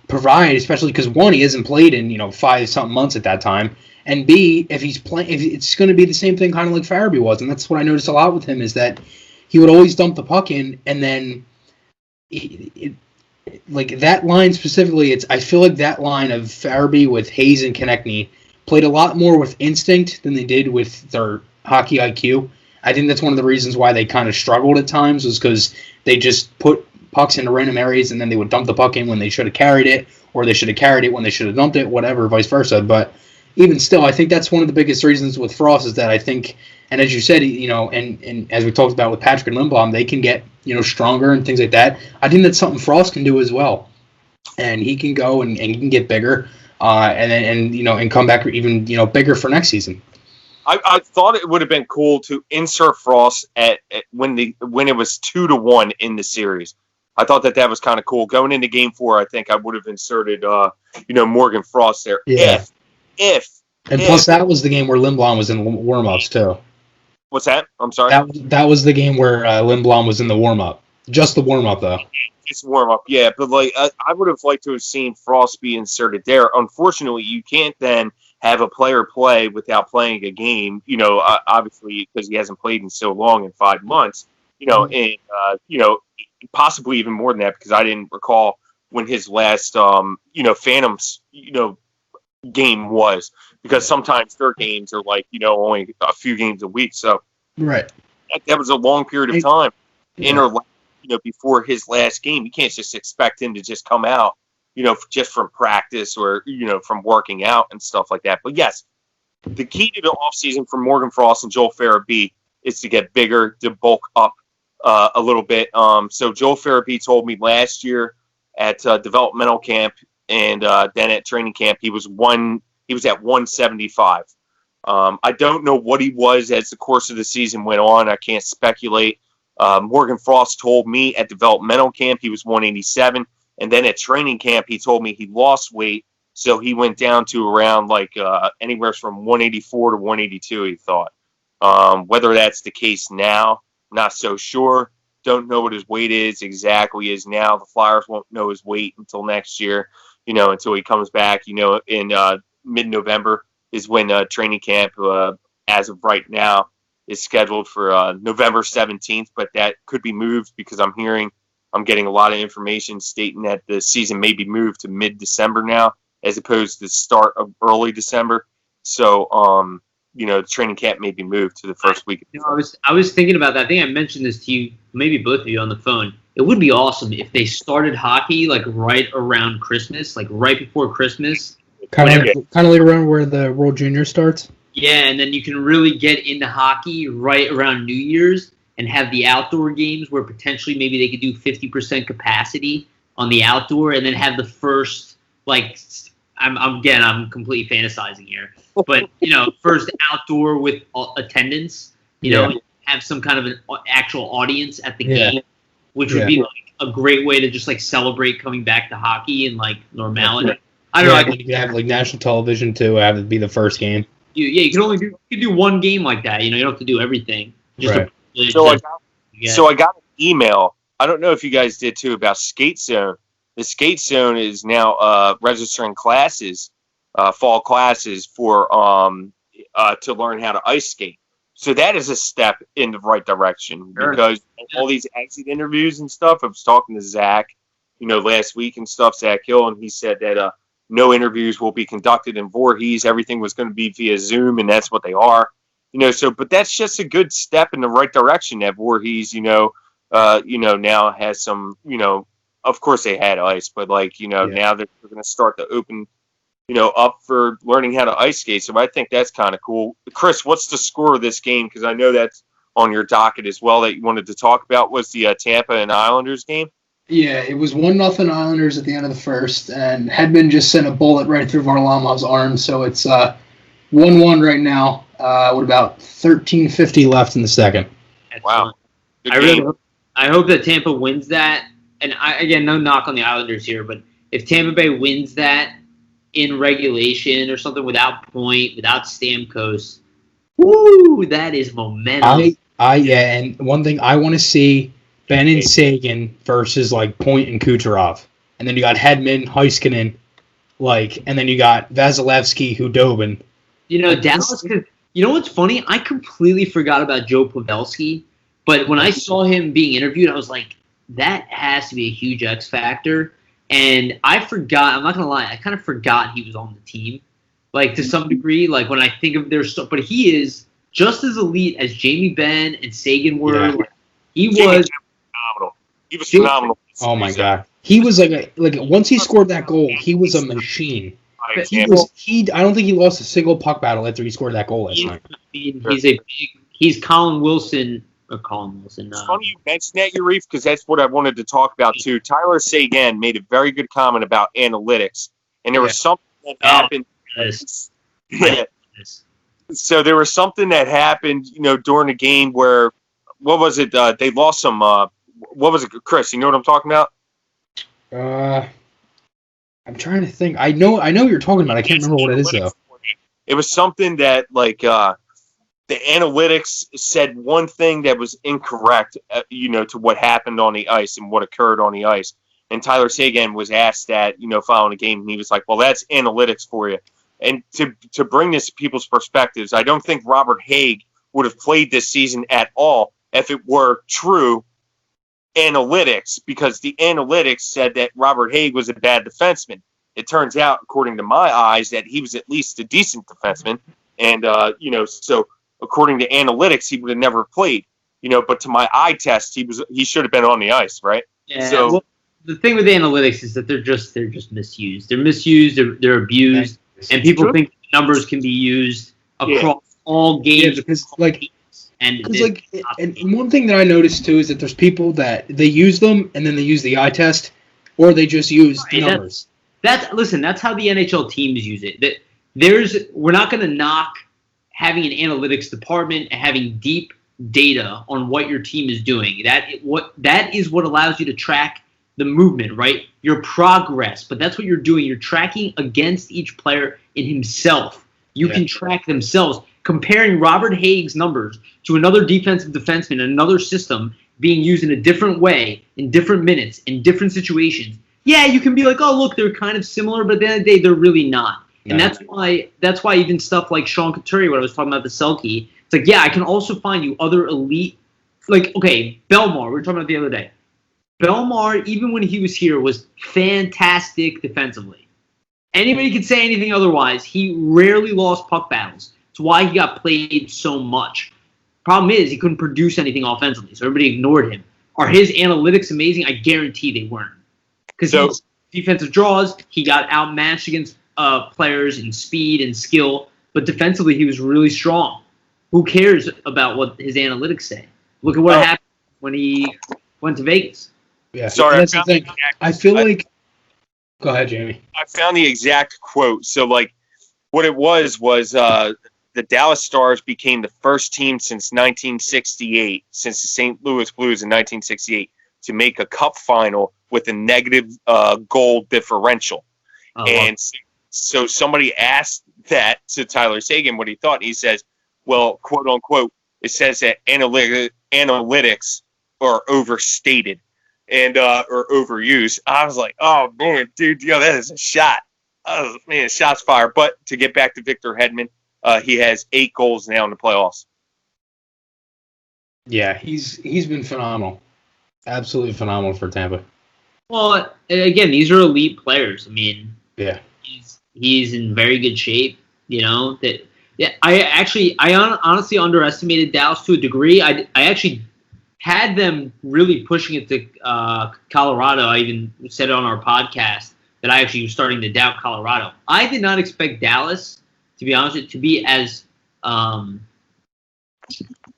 provide, especially because one, he hasn't played in 5-something months at that time. And B, if he's playing, if it's going to be the same thing kind of like Farabee was, and that's what I noticed a lot with him is that he would always dump the puck in, and then like that line specifically, I feel like that line of Farabee with Hayes and Konechny played a lot more with instinct than they did with their hockey IQ. I think that's one of the reasons why they kind of struggled at times was because they just put pucks into random areas and then they would dump the puck in when they should have carried it, or they should have carried it when they should have dumped it, whatever, vice versa. But even still, I think that's one of the biggest reasons with Frost is that I think, and as you said, and as we talked about with Patrick and Lindblom, they can get, stronger and things like that. I think that's something Frost can do as well. And he can go and he can get bigger and come back even, bigger for next season. I thought it would have been cool to insert Frost at when it was 2-1 in the series. I thought that was kind of cool. Going into Game 4, I think I would have inserted, Morgan Frost there. Yeah. And plus, that was the game where Lindblom was in warm-ups, too. What's that? I'm sorry? That was the game where Lindblom was in the warm-up. Just the warm-up, though. It's warm-up, yeah. But, I would have liked to have seen Frost be inserted there. Unfortunately, you can't then have a player play without playing a game, obviously, because he hasn't played in so long, in 5 months, and, possibly even more than that, because I didn't recall when his last, Phantoms, game was, because sometimes their games are only a few games a week. So right, that was a long period of time before his last game. You can't just expect him to just come out, just from practice or, from working out and stuff like that. But yes, the key to the offseason for Morgan Frost and Joel Farabee is to get bigger, to bulk up a little bit. So Joel Farabee told me last year at developmental camp and then at training camp, he was at 175. I don't know what he was as the course of the season went on. I can't speculate. Morgan Frost told me at developmental camp he was 187. And then at training camp, he told me he lost weight. So he went down to around anywhere from 184 to 182, he thought. Whether that's the case now, not so sure. Don't know what his weight exactly is now. The Flyers won't know his weight until next year, until he comes back, in mid-November is when training camp, as of right now, is scheduled for November 17th. But that could be moved because I'm getting a lot of information stating that the season may be moved to mid-December now, as opposed to the start of early December. So, the training camp may be moved to the first week. I was thinking about that. I think I mentioned this to you, maybe both of you on the phone. It would be awesome if they started hockey right around Christmas, right before Christmas. Kind of like around where the World Junior starts. Yeah, and then you can really get into hockey right around New Year's and have the outdoor games where potentially maybe they could do 50% capacity on the outdoor, and then have the first I'm completely fantasizing here, but first outdoor with attendance, have some kind of an actual audience at the game, which would be a great way to just celebrate coming back to hockey and normality. Right. I don't know. You could have national television to have it be the first game. You can do one game like that. You don't have to do everything. Right. So I got an email. I don't know if you guys did too about Skate Zone. The Skate Zone is now registering classes, fall classes for to learn how to ice skate. So that is a step in the right direction because all these exit interviews and stuff. I was talking to Zach, last week and stuff, Zach Hill, and he said that no interviews will be conducted in Voorhees. Everything was going to be via Zoom, and that's what they are. But that's just a good step in the right direction that Voorhees, now has some, of course they had ice, but now they're going to start to open, up for learning how to ice skate. So I think that's kind of cool. Chris, what's the score of this game? Because I know that's on your docket as well that you wanted to talk about was the Tampa and Islanders game. Yeah, it was 1-0 Islanders at the end of the first, and Hedman just sent a bullet right through Varlamov's arm, so it's 1-1 right now, with about 13:50 left in the second. Wow. Good I game. I hope that Tampa wins that. And again, no knock on the Islanders here, but if Tampa Bay wins that in regulation or something without Point, without Stamkos, woo, that is momentum. And one thing I want to see Ben and Sagan versus like Point and Kucherov, and then you got Hedman, Heiskanen, and then you got Vasilevsky, Hudobin. Dallas. You know what's funny? I completely forgot about Joe Pavelski, but when I saw him being interviewed, I was like, that has to be a huge X factor. And I forgot. I'm not gonna lie. I kind of forgot he was on the team, to some degree. Like when I think of their stuff, but he is just as elite as Jamie Benn and Sagan were. Yeah. He was phenomenal. He was phenomenal. Oh my god, he was like once he scored that goal, he was a machine. I don't think he lost a single puck battle after he scored that goal last night. He's Colin Wilson. Or Colin Wilson. It's funny you mentioned that, Yarif, because that's what I wanted to talk about too. Tyler Seguin made a very good comment about analytics, and there was something that happened. So there was something that happened, during the game where, what was it? They lost some. What was it, Chris? You know what I'm talking about? I'm trying to think. I know what you're talking about. I can't remember what it is though. It was something that the analytics said one thing that was incorrect, to what happened on the ice and what occurred on the ice. And Tyler Seguin was asked that, following the game, and he was like, well, that's analytics for you. And to bring this to people's perspectives, I don't think Robert Haig would have played this season at all if it were true analytics, because the analytics said that Robert Haig was a bad defenseman. It turns out, according to my eyes, that he was at least a decent defenseman. And, so according to analytics, he would have never played, but to my eye test, he should have been on the ice, right? Yeah. So well, the thing with analytics is that they're just misused. They're misused. They're abused, and people think numbers can be used across all games. Yeah, and one thing that I noticed too is that there's people that they use them and then they use the eye test, or they just use the numbers. That's how the NHL teams use it. We're not going to knock having an analytics department and having deep data on what your team is doing. That is what allows you to track the movement, right? Your progress. But that's what you're doing. You're tracking against each player in himself. You can track themselves. Comparing Robert Haig's numbers to another defensive defenseman in another system being used in a different way, in different minutes, in different situations. Yeah, you can be like, oh, look, they're kind of similar, but at the end of the day, they're really not. And that's why even stuff like Sean Couturier, what I was talking about the Selke, it's like, yeah, I can also find you other elite, Belmar, we were talking about the other day. Belmar, even when he was here, was fantastic defensively. Anybody could say anything otherwise. He rarely lost puck battles. It's why he got played so much. Problem is, he couldn't produce anything offensively, so everybody ignored him. Are his analytics amazing? I guarantee they weren't. Because his defensive draws, he got outmatched against players in speed and skill, but defensively he was really strong. Who cares about what his analytics say? Look at what happened when he went to Vegas. Yeah, sorry. That's the thing. I feel like. Go ahead, Jamie. I found the exact quote. So, what it was the Dallas Stars became the first team since 1968, since the St. Louis Blues in 1968, to make a cup final with a negative goal differential. And so somebody asked that to Tyler Seguin what he thought. He says, well, quote unquote, it says that analytics are overstated and or overused. I was like, oh man, dude, that is a shot. Oh man, shots fired. But to get back to Victor Hedman, he has 8 goals now in the playoffs. Yeah, he's been phenomenal. Absolutely phenomenal for Tampa. Well, again, these are elite players. I mean, yeah. He's in very good shape, I honestly underestimated Dallas to a degree. I actually had them really pushing it to Colorado. I even said it on our podcast that I actually was starting to doubt Colorado. I did not expect Dallas, to be honest with you, to be as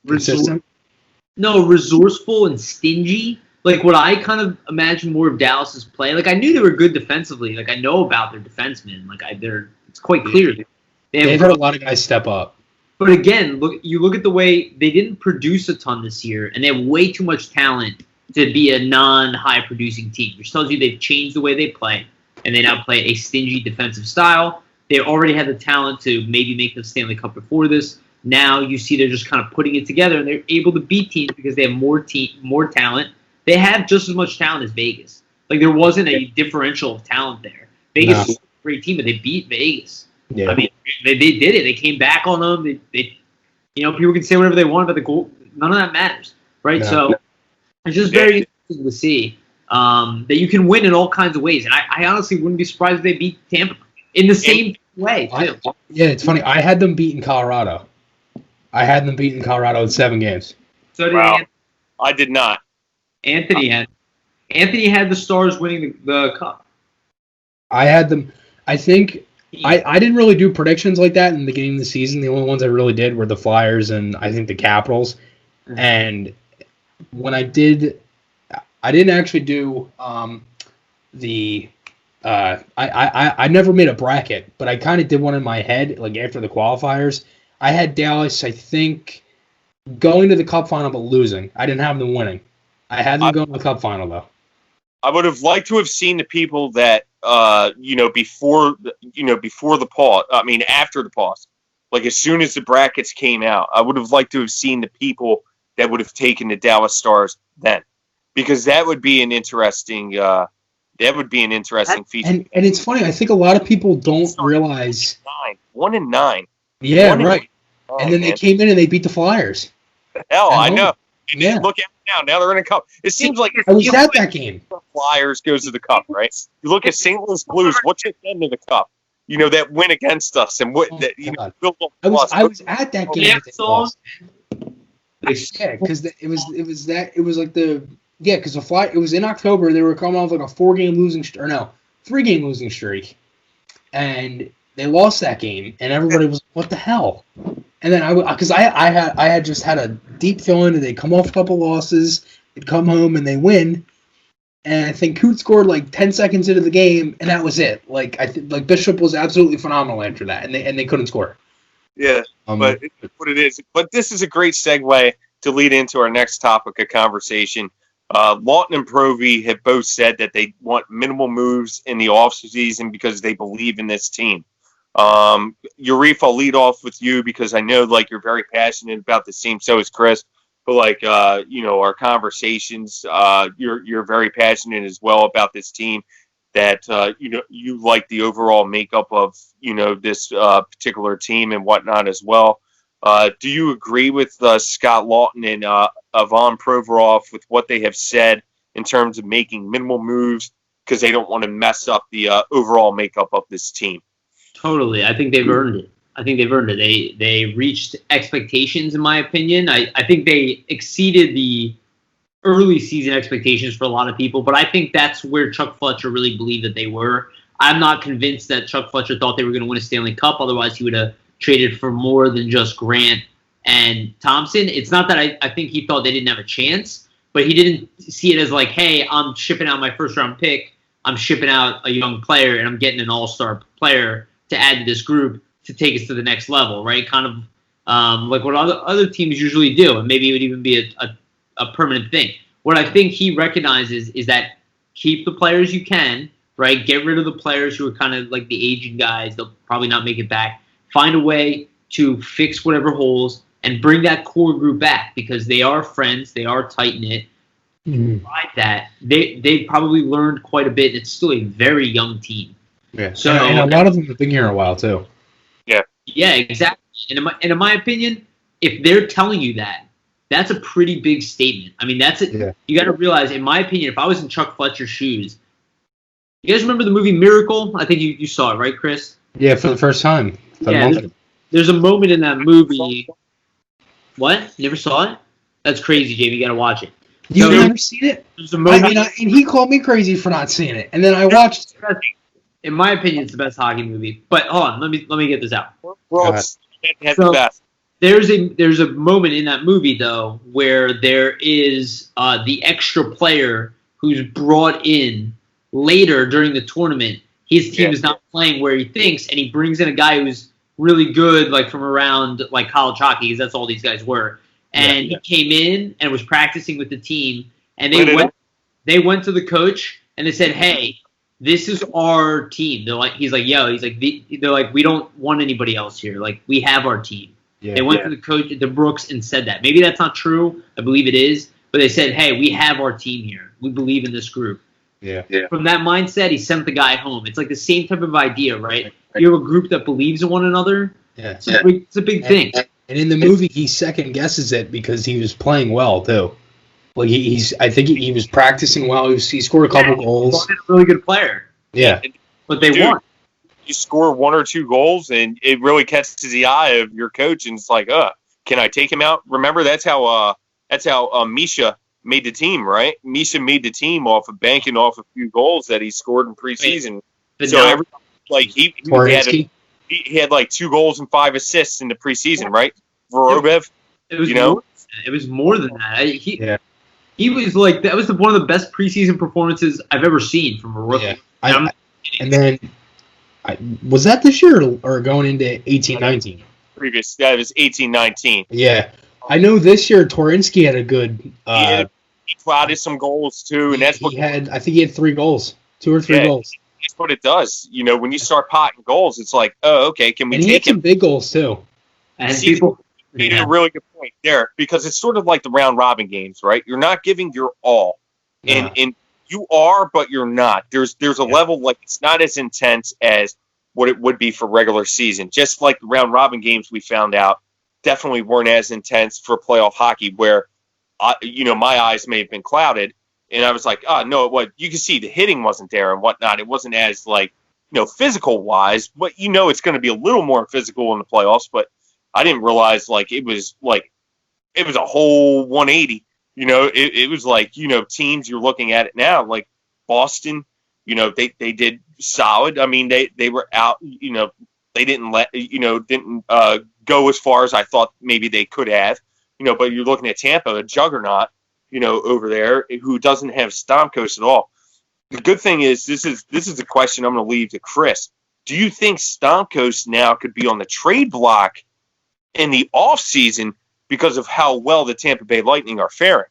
resourceful and stingy. like what I kind of imagine more of Dallas's play. Like I knew they were good defensively. Like I know about their defensemen. Like it's quite clear. They've had a lot of guys step up. But again, look at the way they didn't produce a ton this year, and they have way too much talent to be a non-high producing team, which tells you they've changed the way they play, and they now play a stingy defensive style. They already had the talent to maybe make the Stanley Cup before this. Now you see they're just kind of putting it together, and they're able to beat teams because they have more talent. They have just as much talent as Vegas. Like there wasn't a differential of talent there. Vegas is a great team, but they beat Vegas. Yeah. I mean, they did it. They came back on them. They people can say whatever they want about the goal. None of that matters, right? No. So it's just very interesting to see that you can win in all kinds of ways. And I honestly wouldn't be surprised if they beat Tampa in the same way, too. It's funny. I had them beating Colorado. In 7 games. So did Wow. I did not. Anthony had the Stars winning the Cup. I had them. I think I didn't really do predictions like that in the beginning of the season. The only ones I really did were the Flyers and I think the Capitals. Mm-hmm. And when I didn't actually do I never made a bracket, but I kind of did one in my head, like after the qualifiers. I had Dallas, I think, going to the Cup final but losing. I didn't have them winning. I had them going to the Cup final though. I would have liked to have seen the people that before the pause. I mean, after the pause, like as soon as the brackets came out, I would have liked to have seen the people that would have taken the Dallas Stars then, because that would be an interesting. Feature. And it's funny. I think a lot of people don't realize 1-9. Yeah, 1-9. right. And then they came in and they beat the Flyers. Hell, I know. Yeah. Look at it now. Now they're in a cup. It seems like I was at that game. Flyers goes to the cup, right? You look at St. Louis Blues. What took them to the cup? That win against us, and what I was at that game. Yeah, because it was like because the Fly. It was in October. They were coming off like a 3-game losing streak, and they lost that game, and everybody was like, what the hell? And then I had just had a deep feeling that they'd come off a couple losses, they'd come home and they win, and I think Coots scored like 10 seconds into the game, and that was it. Like Bishop was absolutely phenomenal after that, and they couldn't score. Yeah, but it's what it is. But this is a great segue to lead into our next topic of conversation. Lawton and Provy have both said that they want minimal moves in the offseason because they believe in this team. Urife, I'll lead off with you because I know you're very passionate about this team. So is Chris. But our conversations, you're very passionate as well about this team. That you like the overall makeup of this particular team and whatnot as well. Do you agree with Scott Lawton and Ivan Provorov with what they have said in terms of making minimal moves because they don't want to mess up the overall makeup of this team? Totally. I think they've earned it. They reached expectations, in my opinion. I think they exceeded the early season expectations for a lot of people, but I think that's where Chuck Fletcher really believed that they were. I'm not convinced that Chuck Fletcher thought they were going to win a Stanley Cup. Otherwise, he would have traded for more than just Grant and Thompson. It's not that I think he thought they didn't have a chance, but he didn't see it as like, hey, I'm shipping out my first-round pick. I'm shipping out a young player, and I'm getting an all-star player to add to this group to take us to the next level, right? Kind of like what other teams usually do, and maybe it would even be a permanent thing. What I think he recognizes is that keep the players you can, right? Get rid of the players who are kind of like the aging guys. They'll probably not make it back. Find a way to fix whatever holes and bring that core group back because they are friends. They are tight-knit. Like that, they probably learned quite a bit. It's still a very young team. Yeah. So and a lot of them have been here a while too. Yeah, exactly. And in my opinion, if they're telling you that, that's a pretty big statement. I mean, that's it. Yeah. You got to realize, in my opinion, if I was in Chuck Fletcher's shoes, you guys remember the movie Miracle? I think you saw it, right, Chris? Yeah, for the first time. There's a moment in that movie. What? You never saw it? That's crazy, Jamie. You got to watch it. You've never seen it? There's a moment. And he called me crazy for not seeing it, and then I watched it. In my opinion, it's the best hockey movie. But hold on, let me get this out. The best. There's a moment in that movie though where there is the extra player who's brought in later during the tournament. His team is not playing where he thinks, and he brings in a guy who's really good, like from around like college hockey, because that's all these guys were. And he came in and was practicing with the team, and they went to the coach and they said, "Hey, this is our team." They're like, they're like, "We don't want anybody else here. Like, we have our team." Yeah, they went to the coach, the Brooks, and said that. Maybe that's not true. I believe it is. But they said, hey, we have our team here. We believe in this group. Yeah. From that mindset, he sent the guy home. It's like the same type of idea, right? You have a group that believes in one another. Yeah. It's a big thing. And in the movie, he second guesses it because he was playing well, too. Like I think he was practicing well. He scored a couple goals. He's a really good player. Yeah. But they won. You score 1 or 2 goals, and it really catches the eye of your coach, and it's like, can I take him out? Remember, that's how Misha made the team, right? Misha made the team off of banking off a few goals that he scored in preseason. So he had like 2 goals and 5 assists in the preseason, right? Vorobev, it was more than that. He was like, that was one of the best preseason performances I've ever seen from a rookie. Yeah. And then. Was that this year or going into 18-19? That was 18-19. Yeah. I know this year Torinsky had a good... he clouded some goals, too. And that's I think he had 3 goals. 2 or 3 goals. That's what it does. You know, when you start potting goals, it's like, okay, can we take him? He had some big goals, too. And people... You made a really good point there, because it's sort of like the round-robin games, right? You're not giving your all. And you are, but you're not. There's a level, like, it's not as intense as what it would be for regular season. Just like the round robin games we found out definitely weren't as intense for playoff hockey, where my eyes may have been clouded, and I was like, no, what you can see the hitting wasn't there and whatnot. It wasn't as like physical wise, but it's going to be a little more physical in the playoffs. But I didn't realize it was a whole 180. It was like, teams you're looking at it now, like Boston, they did solid. I mean, they were out, they didn't go as far as I thought maybe they could have, but you're looking at Tampa, a juggernaut, over there who doesn't have Stamkos at all. The good thing is, this is a question I'm going to leave to Chris. Do you think Stamkos now could be on the trade block in the off season because of how well the Tampa Bay Lightning are faring?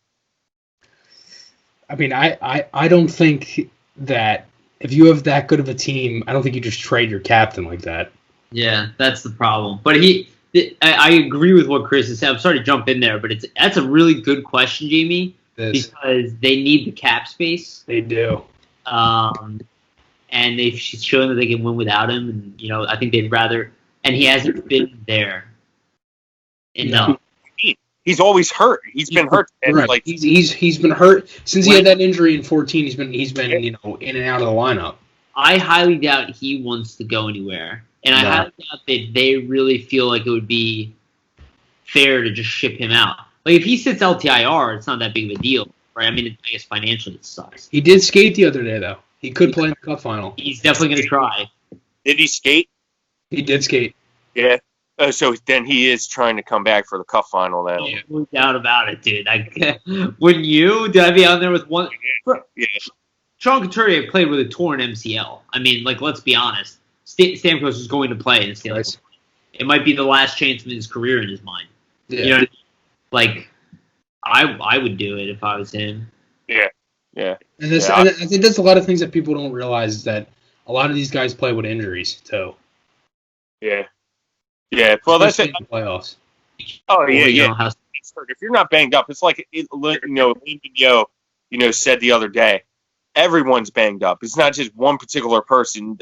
I mean, I don't think that if you have that good of a team, I don't think you just trade your captain like that. Yeah, that's the problem. But I agree with what Chris is saying. I'm sorry to jump in there, but that's a really good question, Jamie, because they need the cap space. They do. And they've shown that they can win without him, and I think they'd rather. And he hasn't been there enough. He's always hurt. He's been hurt. Right. He's been hurt since he had that injury in 2014. He's been in and out of the lineup. I highly doubt he wants to go anywhere, and I highly doubt that they really feel like it would be fair to just ship him out. Like if he sits LTIR, it's not that big of a deal, right? I mean, I guess financially it sucks. He did skate the other day though. He could play in the cup final. He's definitely going to try. Did he skate? He did skate. Yeah. So then he is trying to come back for the cup final then. Yeah, no doubt about it, dude. Wouldn't you? Did I be out there with one? Yeah. Sean Couturier played with a torn MCL. I mean, let's be honest. Stamkos is going to play in the Stanley Cup. It might be the last chance of his career in his mind. Yeah. You know what I mean? I would do it if I was him. Yeah. Yeah. And I think that's a lot of things that people don't realize is that a lot of these guys play with injuries too. Yeah. Yeah, well, that's it. Playoffs. Oh, yeah. If you're not banged up, it's like, Lane Vigneault, said the other day, everyone's banged up. It's not just one particular person.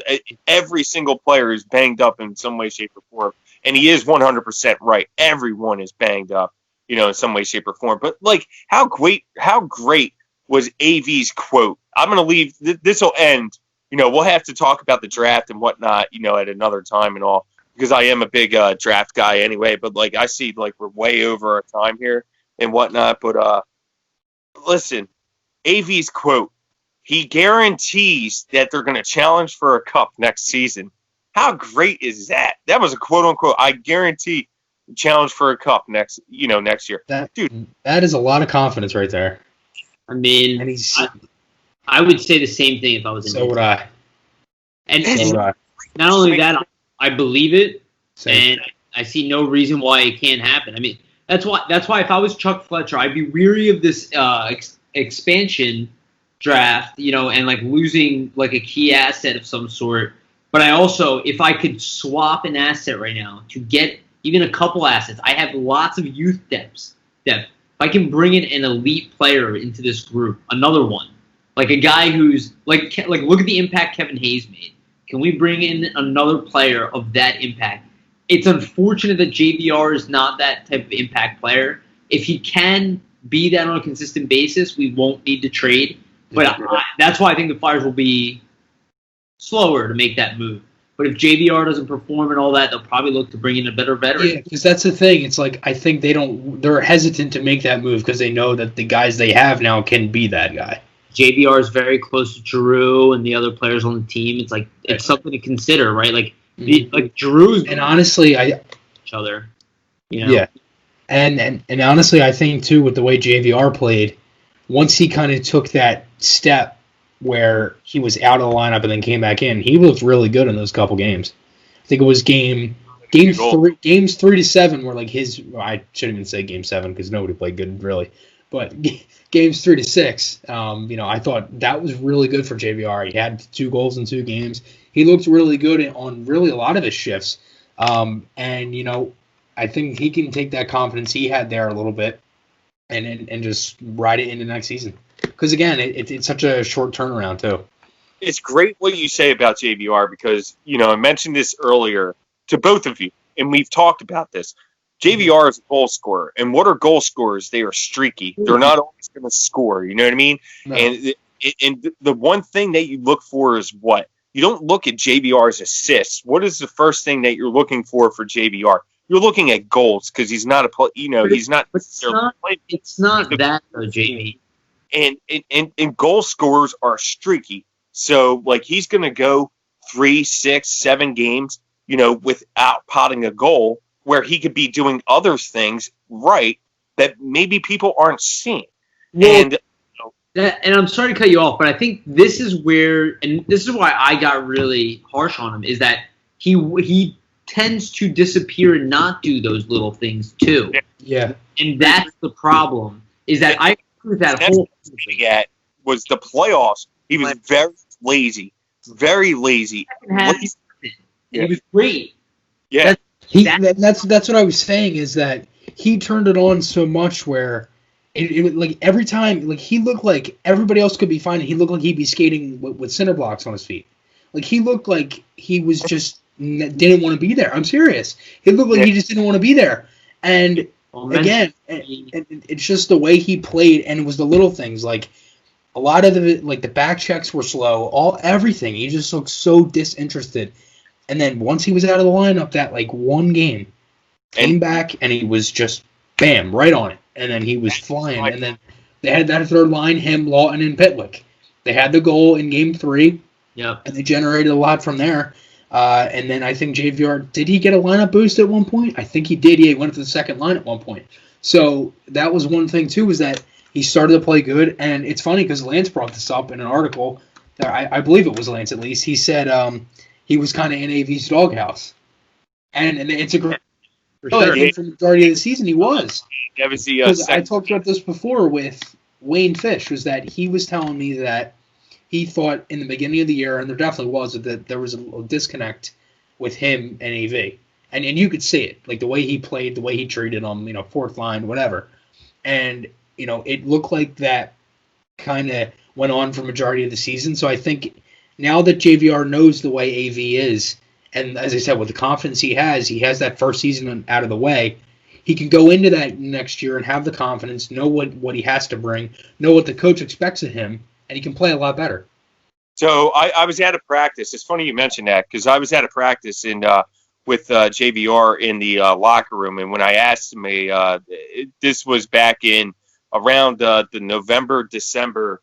Every single player is banged up in some way, shape, or form. And he is 100% right. Everyone is banged up, in some way, shape, or form. But, how great was AV's quote? I'm going to leave. This will end. We'll have to talk about the draft and whatnot, at another time and all. Because I am a big draft guy anyway, but I see we're way over our time here and whatnot. But listen, AV's quote: he guarantees that they're going to challenge for a cup next season. How great is that? That was a quote unquote. I guarantee challenge for a cup next year. That is a lot of confidence right there. I mean, And he's I would say the same thing if I was in. so would I. And So would I. not only that, I believe it, Same. and I see no reason why it can't happen. I mean, that's why if I was Chuck Fletcher, I'd be weary of this expansion draft, and like losing like a key asset of some sort. But I also, if I could swap an asset right now to get even a couple assets, I have lots of youth depth. If I can bring in an elite player into this group, another one, like a guy who's like look at the impact Kevin Hayes made. Can we bring in another player of that impact? It's unfortunate that JVR is not that type of impact player. If he can be that on a consistent basis, we won't need to trade. But that's why I think the Flyers will be slower to make that move. But if JVR doesn't perform and all that, they'll probably look to bring in a better veteran. Yeah, because that's the thing. It's like I think they're hesitant to make that move because they know that the guys they have now can be that guy. JVR is very close to Giroux and the other players on the team. It's like it's something to consider, right? Like Giroux and honestly, each other. Yeah, and honestly, I think too with the way JVR played, once he kind of took that step where he was out of the lineup and then came back in, he looked really good in those couple games. I think it was games 3 to 7 were like his. I shouldn't even say game 7 because nobody played good really, but games 3 to 6. I thought that was really good for JVR. He had 2 goals in 2 games. He looked really good on really a lot of his shifts, and I think he can take that confidence he had there a little bit, and just ride it into next season. Because again, it's such a short turnaround too. It's great what you say about JVR because I mentioned this earlier to both of you, and we've talked about this. JVR is a goal scorer, and what are goal scorers? They are streaky. They're not always going to score. You know what I mean? No. And the one thing that you look for is what? You don't look at JVR's assists. What is the first thing that you're looking for JVR? You're looking at goals because he's not he's not. It's not that though, Jamie. And goal scorers are streaky. So like he's going to go 3, 6, 7 games, without potting a goal, where he could be doing other things right that maybe people aren't seeing. Well, and I'm sorry to cut you off, but I think this is where, and this is why I got really harsh on him, is that he tends to disappear and not do those little things too. Yeah. And that's the problem, is that I agree with that whole thing. Was the playoffs. He was very lazy. Very lazy. He was great. Yeah. That's what I was saying is that he turned it on so much where it like every time like he looked like everybody else could be fine. He looked like he'd be skating with center blocks on his feet. Like he looked like he was just didn't want to be there. I'm serious. He looked like he just didn't want to be there. And again, it's just the way he played, and it was the little things like a lot of the back checks were slow. Everything. He just looked so disinterested. And then once he was out of the lineup, that one game came back and he was just bam right on it. And then he was flying. And then they had that third line, him, Lawton, and Pitlick. They had the goal in game 3. Yeah. And they generated a lot from there. And then I think JVR, did he get a lineup boost at one point? I think he did. Yeah, he went to the second line at one point. So that was one thing too, was that he started to play good. And it's funny because Lance brought this up in an article. I believe it was Lance at least. He said he was kind of in AV's doghouse. And it's a great I think for the majority of the season he was. Because I talked about this before with Wayne Fish, was that he was telling me that he thought in the beginning of the year, and there definitely was, that there was a little disconnect with him and AV. And you could see it, like the way he played, the way he treated him, fourth line, whatever. And, it looked like that kind of went on for majority of the season. So I think now that JVR knows the way AV is, and as I said, with the confidence he has that first season out of the way, he can go into that next year and have the confidence, know what he has to bring, know what the coach expects of him, and he can play a lot better. So I was at a practice. It's funny you mentioned that because I was at a practice with JVR in the locker room, and when I asked him, this was back in around the November, December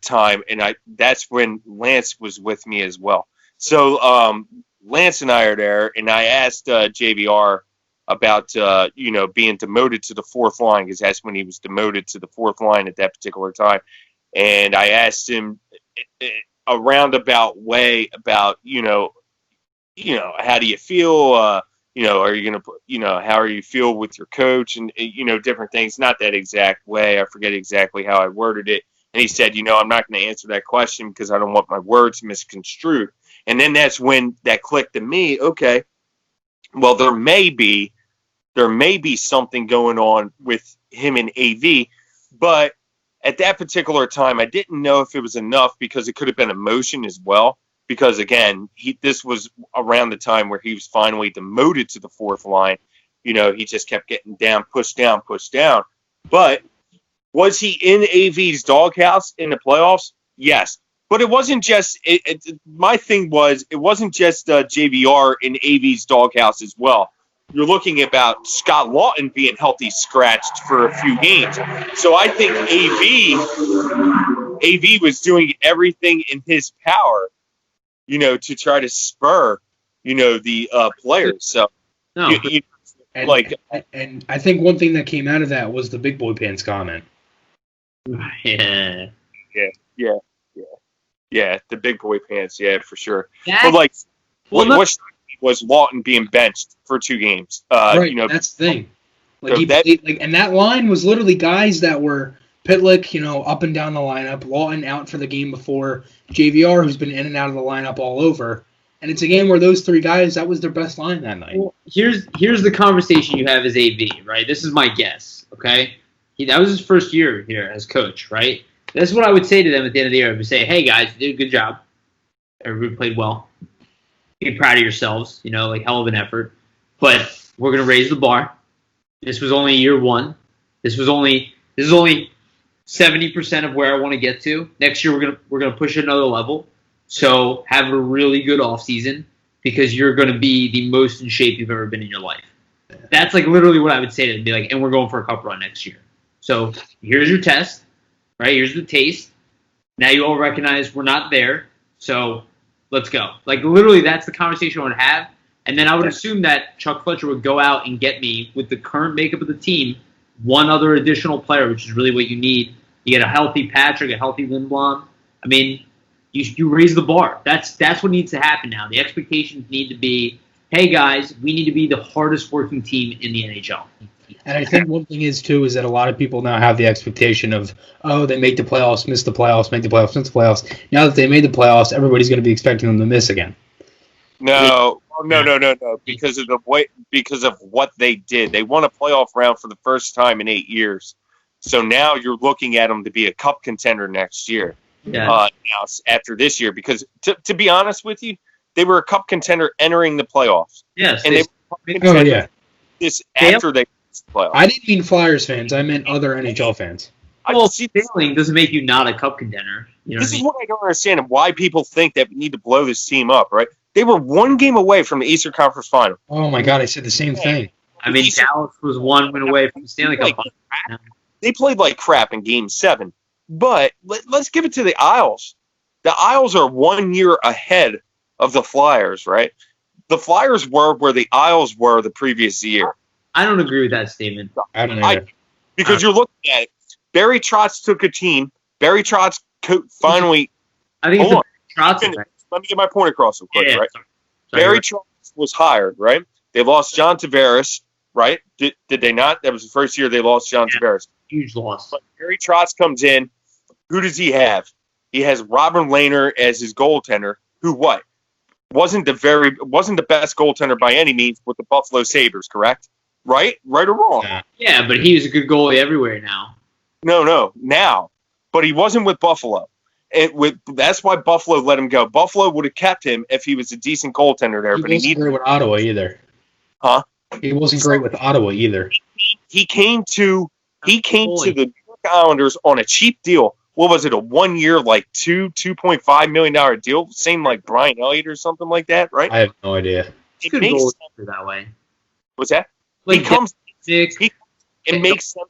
time, and that's when Lance was with me as well. So Lance and I are there, and I asked JVR, being demoted to the fourth line, because that's when he was demoted to the fourth line at that particular time. And I asked him a roundabout way about, how do you feel? Are you going to, how are you feel with your coach and, different things, not that exact way. I forget exactly how I worded it. And he said, I'm not going to answer that question because I don't want my words misconstrued. And then that's when that clicked to me. Okay, well, there may be something going on with him and AV, but at that particular time, I didn't know if it was enough, because it could have been emotion as well. Because again, this was around the time where he was finally demoted to the fourth line. He just kept getting pushed down. But was he in AV's doghouse in the playoffs? Yes. But it wasn't just my thing was it wasn't just JVR in AV's doghouse as well. You're looking about Scott Lawton being healthy scratched for a few games. So I think AV was doing everything in his power, to try to spur, the players. So, No. and I think one thing that came out of that was the big boy pants comment. Yeah. Yeah, the big boy pants, yeah, for sure. That's, But well, what was Lawton being benched for 2 games? Right, that's the thing. So And that line was literally guys that were Pitlick, up and down the lineup, Lawton out for the game before, JVR, who's been in and out of the lineup all over. And it's a game where those 3 guys, that was their best line that night. Well, here's the conversation you have as AV, right? This is my guess, okay? That was his first year here as coach, right? That's what I would say to them at the end of the year. I would say, hey, guys, you did a good job. Everybody played well. Be proud of yourselves, hell of an effort. But we're going to raise the bar. This was only year 1. This is only 70% of where I want to get to. Next year, we're gonna push another level. So have a really good offseason, because you're going to be the most in shape you've ever been in your life. That's literally what I would say to them. Be like, and we're going for a cup run next year. So here's your test, right? Here's the taste. Now you all recognize we're not there. So let's go. Literally, that's the conversation I would have. And then I would assume that Chuck Fletcher would go out and get me, with the current makeup of the team, one other additional player, which is really what you need. You get a healthy Patrick, a healthy Lindblom. I mean, you raise the bar. That's what needs to happen now. The expectations need to be, hey, guys, we need to be the hardest working team in the NHL. And I think one thing is that a lot of people now have the expectation of, they make the playoffs, miss the playoffs, make the playoffs, miss the playoffs. Now that they made the playoffs, everybody's going to be expecting them to miss again. No. Because of what they did. They won a playoff round for the first time in 8 years. So now you're looking at them to be a cup contender next year. Yeah. Now after this year, because to be honest with you, they were a cup contender entering the playoffs. Yes. And they this after they playoffs. I didn't mean Flyers fans. I meant other NHL fans. Well, failing doesn't make you not a cup contender. This is what I don't understand, and why people think that we need to blow this team up, right? They were 1 game away from the Eastern Conference Final. Oh, my God, I said the same thing. I mean, Dallas was 1 win away from the Stanley Cup Final. They played like crap in Game 7. But let's give it to the Isles. The Isles are 1 year ahead of the Flyers, right? The Flyers were where the Isles were the previous year. I don't agree with that statement. I don't know. Because you're looking at it. Barry Trotz took a team. Barry Trotz finally... I think it's Trotz effect. Let me get my point across real quick, right? Sorry. Barry Trotz was hired, right? They lost John Tavares, right? Did they not? That was the first year they lost John Tavares. Huge loss. But Barry Trotz comes in. Who does he have? He has Robin Lehner as his goaltender, who wasn't the best goaltender by any means with the Buffalo Sabres, correct? Right or wrong? Yeah, but he was a good goalie everywhere now. No, now. But he wasn't with Buffalo. That's why Buffalo let him go. Buffalo would have kept him if he was a decent goaltender there. He wasn't great with Ottawa either. Huh? He wasn't great with Ottawa either. He came to the New York Islanders on a cheap deal. What was it? A 1 year, $2.5 million deal? Same like Brian Elliott or something like that, right? I have no idea. It's good goalie that way. What's that? Like he comes. it makes sense.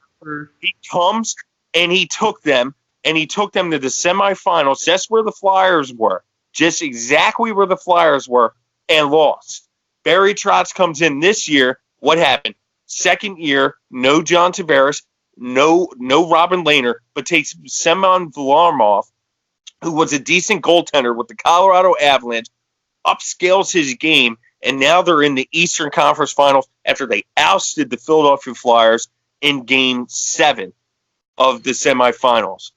He comes and he took them. And he took them to the semifinals, just where the Flyers were, just exactly where the Flyers were, and lost. Barry Trotz comes in this year, What happened? Second year, no John Tavares, no Robin Lehner, but takes Semyon Varlamov, who was a decent goaltender with the Colorado Avalanche, upscales his game, and now they're in the Eastern Conference Finals after they ousted the Philadelphia Flyers in Game 7 of the semifinals.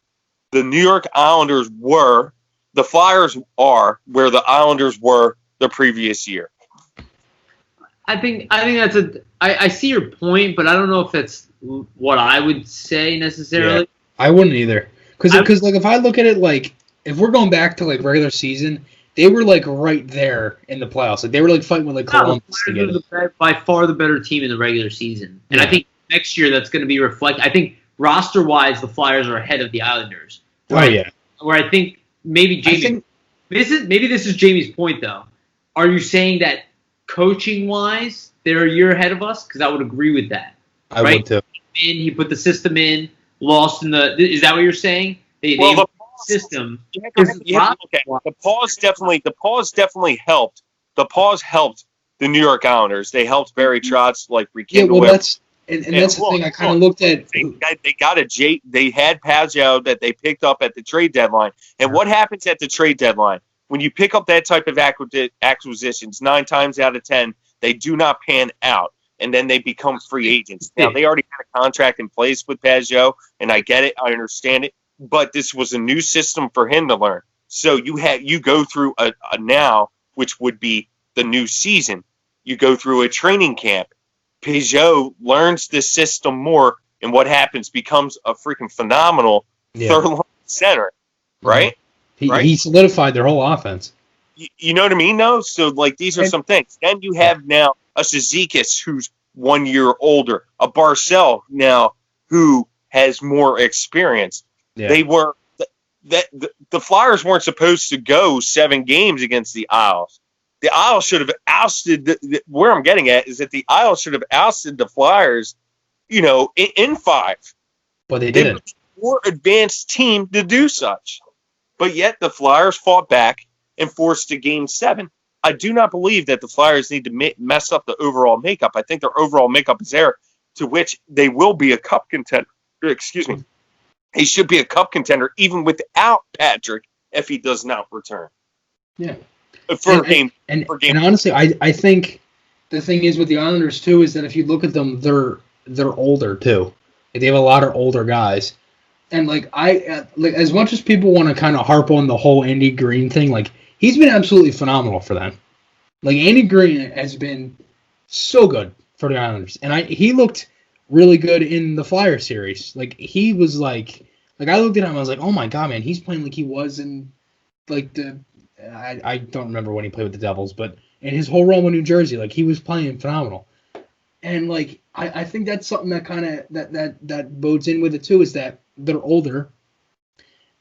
The New York Islanders the Flyers are where the Islanders were the previous year. I think that's I see your point, but I don't know if that's what I would say necessarily. Yeah, I wouldn't either. Because like if I look at it like if we're going back to like regular season, they were like right there in the playoffs. Like they were like fighting with like Columbus to get it. By far the better team in the regular season, and Yeah. I think next year that's going to be reflected. I think roster wise, the Flyers are ahead of the Islanders. Oh yeah. Where I think maybe Jamie. This is Jamie's point though. Are you saying that coaching wise they're a year ahead of us? Because I would agree with that. I would too. He put the system in, lost in the. Is that what you're saying? The system. You have to look at it. The pause definitely helped. The pause helped the New York Islanders. They helped Barry Trotz like rekindle. Yeah, well, that's the thing. I kind of looked at. They had Pazzo that they picked up at the trade deadline. And what happens at the trade deadline when you pick up that type of acquisitions? 9 times out of 10, they do not pan out, and then they become free agents. Now they already had a contract in place with Pazzo, and I get it, I understand it. But this was a new system for him to learn. So you go through a now, which would be the new season. You go through a training camp. Peugeot learns this system more, and what happens becomes a freaking phenomenal third-line center, right? He solidified their whole offense. You know what I mean, though? So, like, these are some things. Then you have now a Zizekas who's 1 year older, a Barcel now who has more experience. Yeah. They were the Flyers weren't supposed to go 7 games against the Isles. The Isles should have ousted. Where I'm getting at is that the Isles should have ousted the Flyers, in 5. But they didn't. They were a more advanced team to do such. But yet the Flyers fought back and forced a Game 7. I do not believe that the Flyers need to mess up the overall makeup. I think their overall makeup is there, to which they will be a cup contender. Excuse me. He should be a cup contender even without Patrick if he does not return. Yeah. And honestly, I think the thing is with the Islanders too is that if you look at them, they're older too. Like, they have a lot of older guys, and like as much as people want to kind of harp on the whole Andy Green thing, like he's been absolutely phenomenal for them. Like Andy Green has been so good for the Islanders, and he looked really good in the Flyer series. Like he was like I looked at him, I was like, oh my god, man, he's playing like he was in like the. I don't remember when he played with the Devils, but in his whole run with New Jersey, like he was playing phenomenal. And like I think that's something that kind of that bodes in with it too, is that they're older,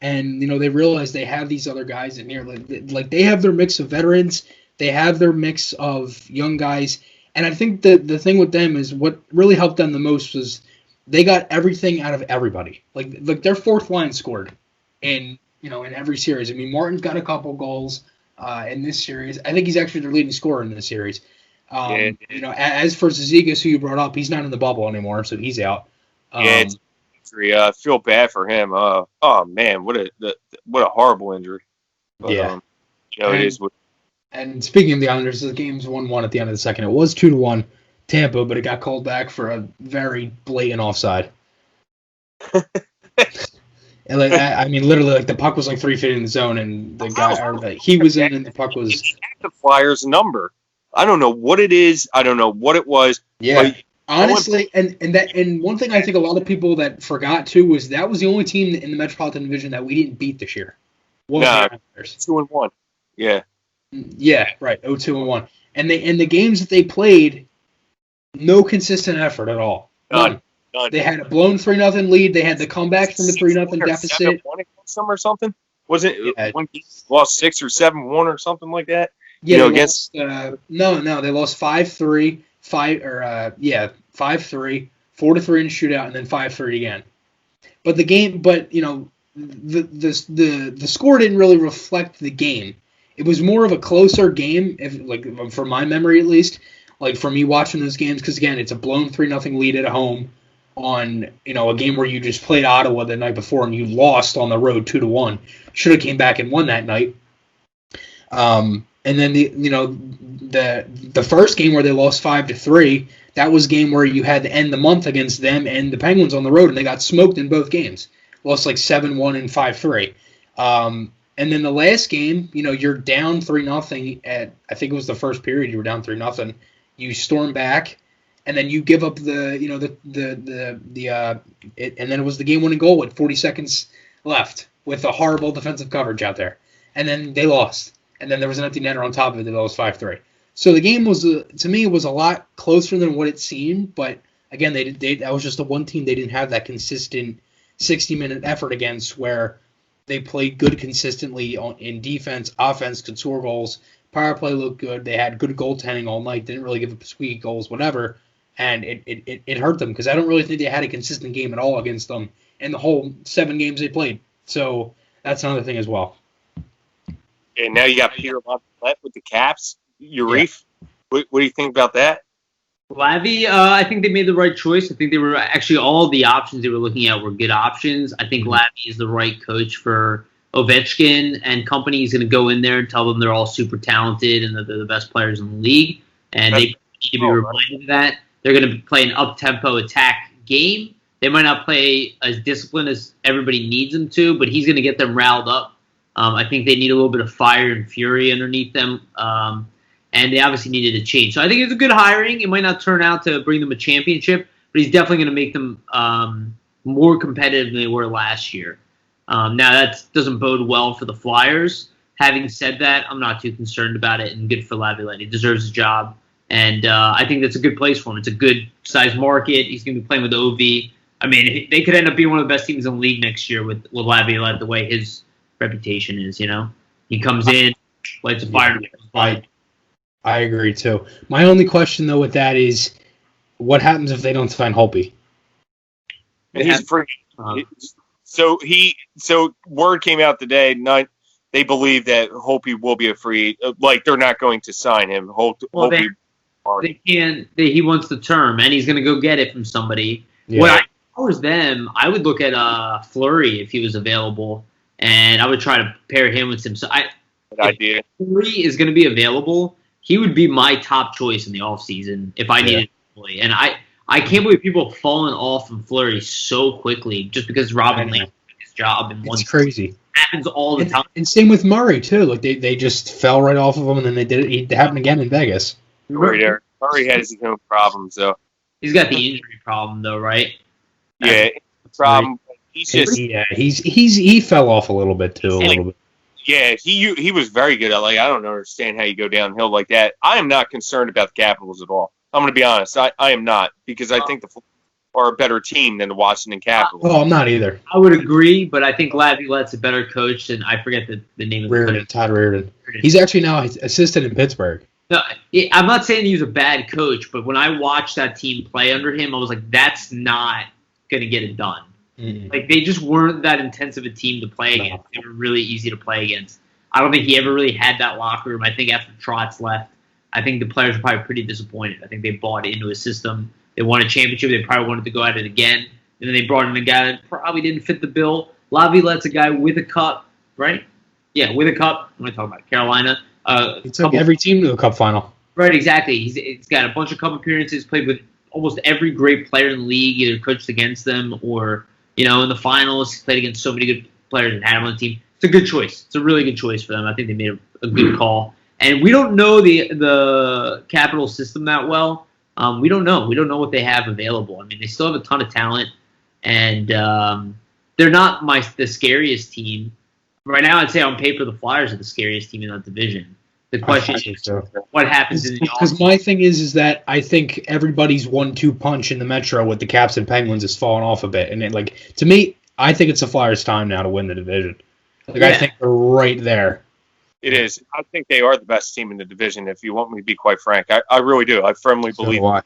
and they realize they have these other guys in here. Like they have their mix of veterans, they have their mix of young guys, and I think the thing with them is what really helped them the most was they got everything out of everybody. Like their fourth line scored in every series. I mean, Martin's got a couple goals in this series. I think he's actually their leading scorer in this series. As for Zizekas, who you brought up, he's not in the bubble anymore, so he's out. It's injury. I feel bad for him. Oh man, what a horrible injury. But, yeah. It is. And speaking of the Islanders, the game's 1-1 at the end of the second. It was 2-1 Tampa, but it got called back for a very blatant offside. And literally, the puck was 3 feet in the zone, and the guy, he was in, and the puck was. It's the Flyers' number. I don't know what it is. I don't know what it was. Yeah, honestly, and one thing I think a lot of people that forgot too was that was the only team in the Metropolitan Division that we didn't beat this year. 2-1. Yeah. Yeah, right. 0-2-1, and the games that they played, no consistent effort at all. None. They had a blown 3-0 lead. They had the comeback from a 3-0 deficit. Or something? Was it one lost 6 or 7-1 or something like that? Yeah, against no, they lost 5-3, 5-3, 4-3 in shootout, and then 5-3 again. But the game, the score didn't really reflect the game. It was more of a closer game, from my memory at least, like for me watching those games, because again, it's a blown 3-0 lead at home on a game where you just played Ottawa the night before and you lost on the road 2-1. Should have came back and won that night. And then the first game where they lost 5-3, that was a game where you had to end the month against them and the Penguins on the road, and they got smoked in both games. Lost like 7-1 and 5-3. And then the last game, you're down 3-0 at, I think it was the first period, you were down 3-0. You storm back, and then you give up and then it was the game-winning goal with 40 seconds left with a horrible defensive coverage out there. And then they lost. And then there was an empty netter on top of it that lost 5-3. So the game was, to me, was a lot closer than what it seemed. But again, that was just the one team they didn't have that consistent 60-minute effort against, where they played good consistently in defense, offense, could score goals, power play looked good. They had good goaltending all night. Didn't really give up squeaky goals, whatever. And it hurt them because I don't really think they had a consistent game at all against them in the whole 7 games they played. So that's another thing as well. And now you got Peter Laviolette with the Caps. Reef, what do you think about that? Lavi, I think they made the right choice. I think they were actually all the options they were looking at were good options. I think Lavi is the right coach for Ovechkin and company. He's going to go in there and tell them they're all super talented and that they're the best players in the league. And they need to be reminded of that. They're going to play an up-tempo attack game. They might not play as disciplined as everybody needs them to, but he's going to get them riled up. I think they need a little bit of fire and fury underneath them. And they obviously needed a change. So I think it's a good hiring. It might not turn out to bring them a championship, but he's definitely going to make them more competitive than they were last year. Now, that doesn't bode well for the Flyers. Having said that, I'm not too concerned about it, and good for Laviolette. He deserves a job, and I think that's a good place for him. It's a good-sized market. He's going to be playing with OV. I mean, they could end up being one of the best teams in the league next year with Laviolette, the way his reputation is, He comes in, lights a fire. I agree, too. My only question, though, with that is, what happens if they don't sign Holtby? He's free. So word came out today. They believe that Holtby will be a free. Like, they're not going to sign him. Holtby. He wants the term, and he's going to go get it from somebody. Yeah. When I was them, I would look at Fleury if he was available, and I would try to pair him with him. So good idea. If Fleury is going to be available, he would be my top choice in the offseason if I needed a goalie. And I can't believe people have fallen off of Fleury so quickly just because Robin Lane took his job in one. It's crazy. It happens all the time. And same with Murray, too. Like, they just fell right off of him, and then they did it. It happened again in Vegas. Murray has his own problems, though. He's got the injury problem, though, right? Yeah, problem. He's just he fell off a little bit, too. A little bit. Yeah, he was very good. I don't understand how you go downhill like that. I am not concerned about the Capitals at all. I'm going to be honest. I am not, because I think the Flyers are a better team than the Washington Capitals. Oh, I'm not either. I would agree, but I think Laviolette's a better coach than I forget the name of the coach. Todd Reardon. He's actually now assistant in Pittsburgh. No, I'm not saying he was a bad coach, but when I watched that team play under him, I was like, that's not going to get it done. Mm-hmm. Like, they just weren't that intense of a team to play against. They were really easy to play against. I don't think he ever really had that locker room. I think after Trotz left, I think the players were probably pretty disappointed. I think they bought into his system. They won a championship. They probably wanted to go at it again. And then they brought in a guy that probably didn't fit the bill. Laviolette's a guy with a cup, right? Yeah, with a cup. What am I talking about? Carolina. He took every team to a cup final. Right, exactly. He's got a bunch of cup appearances, played with almost every great player in the league, either coached against them or, in the finals. He's played against so many good players and had him on the team. It's a good choice. It's a really good choice for them. I think they made a good call. And we don't know the Capital system that well. We don't know. We don't know what they have available. I mean, they still have a ton of talent, and they're not the scariest team. Right now, I'd say on paper, the Flyers are the scariest team in that division. The question is, what happens in the offseason? Because my thing is that I think everybody's 1-2 punch in the Metro with the Caps and Penguins has fallen off a bit. And to me, I think it's the Flyers' time now to win the division. I think they're right there. It is. I think they are the best team in the division, if you want me to be quite frank. I really do. I firmly believe. I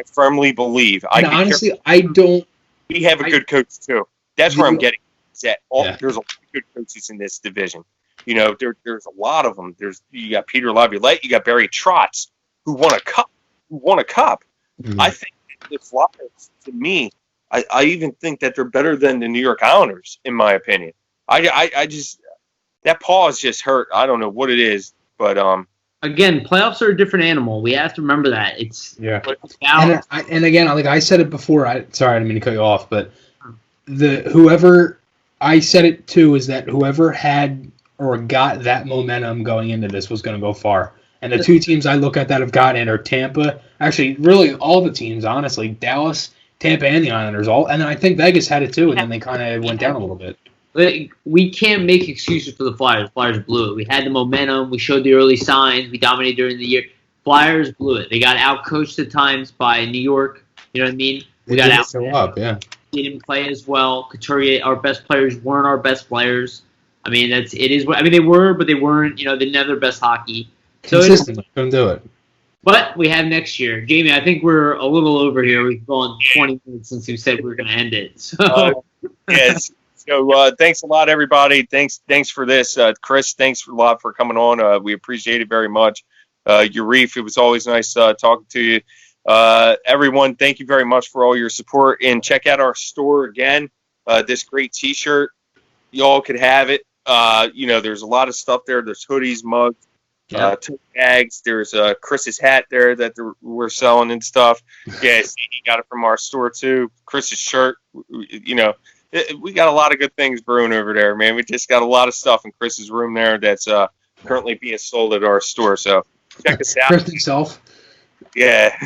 firmly believe. Honestly, I don't. We have a good coach, too. That's where I'm getting at. There's a lot of good coaches in this division. There's a lot of them. You got Peter Laviolette. You got Barry Trotz, who won a cup. won a cup. Mhm. I think the Flyers, to me, I even think that they're better than the New York Islanders, in my opinion. I just that pause just hurt. I don't know what it is, but Again, playoffs are a different animal. We have to remember that. It's And, and again, like I said it before. Sorry, I didn't mean to cut you off, but whoever I said it to is that whoever had or got that momentum going into this was going to go far. And the two teams I look at that have gotten it are Tampa. Actually, really all the teams, honestly, Dallas, Tampa, and the Islanders. And I think Vegas had it too, and then they kind of went down a little bit. We can't make excuses for the Flyers. Flyers blew it. We had the momentum. We showed the early signs. We dominated during the year. Flyers blew it. They got outcoached at times by New York. You know what I mean? We got out. They didn't play as well. Couturier, our best players weren't our best players. I mean, they were, but they weren't. They didn't have their best hockey. Consistently, couldn't do it. But we have next year. Jamie, I think we're a little over here. We've gone 20 minutes since we said we were going to end it. So yes. So thanks a lot, everybody. Thanks for this, Chris. Thanks a lot for coming on. We appreciate it very much. Yarif, it was always nice talking to you. Everyone, thank you very much for all your support. And check out our store again. This great T-shirt, y'all could have it. There's a lot of stuff there. There's hoodies, mugs. Tote bags. There's Chris's hat there that we're selling and stuff. Yeah, see, he got it from our store too. Chris's shirt. We got a lot of good things brewing over there, man. We just got a lot of stuff in Chris's room there that's currently being sold at our store. So check us out. Chris himself. Yeah.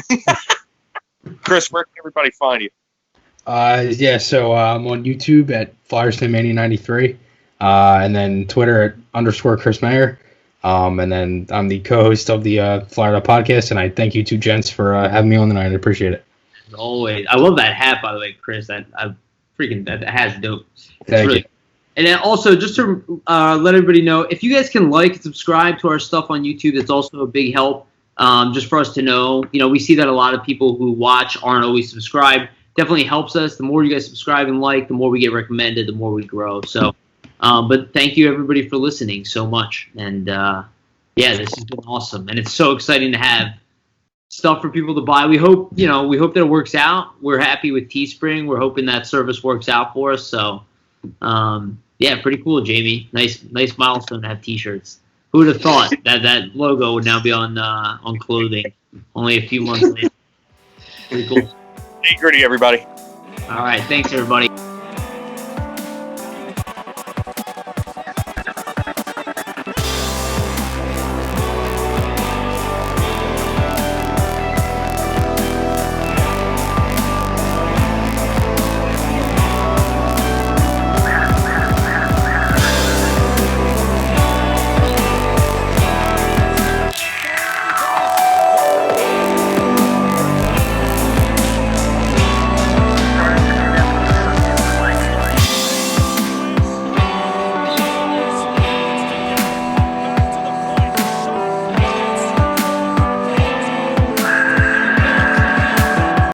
Chris, where can everybody find you? So I'm on YouTube at FlyersFanMania93, and then Twitter at _Chris Maher. And then I'm the co-host of the Flyer podcast, and I thank you two gents for having me on tonight. I appreciate it. As always. I love that hat, by the way, Chris. That hat's dope. Thank you. And then also, just to let everybody know, if you guys can like and subscribe to our stuff on YouTube, that's also a big help. Just for us to know. We see that a lot of people who watch aren't always subscribed. Definitely helps us. The more you guys subscribe and like, the more we get recommended, the more we grow. So. But thank you, everybody, for listening so much. And, this has been awesome. And it's so exciting to have stuff for people to buy. We hope that it works out. We're happy with Teespring. We're hoping that service works out for us. So, pretty cool, Jamie. Nice milestone to have T-shirts. Who would have thought that logo would now be on clothing only a few months later? Pretty cool. Stay gritty, everybody. All right. Thanks, everybody.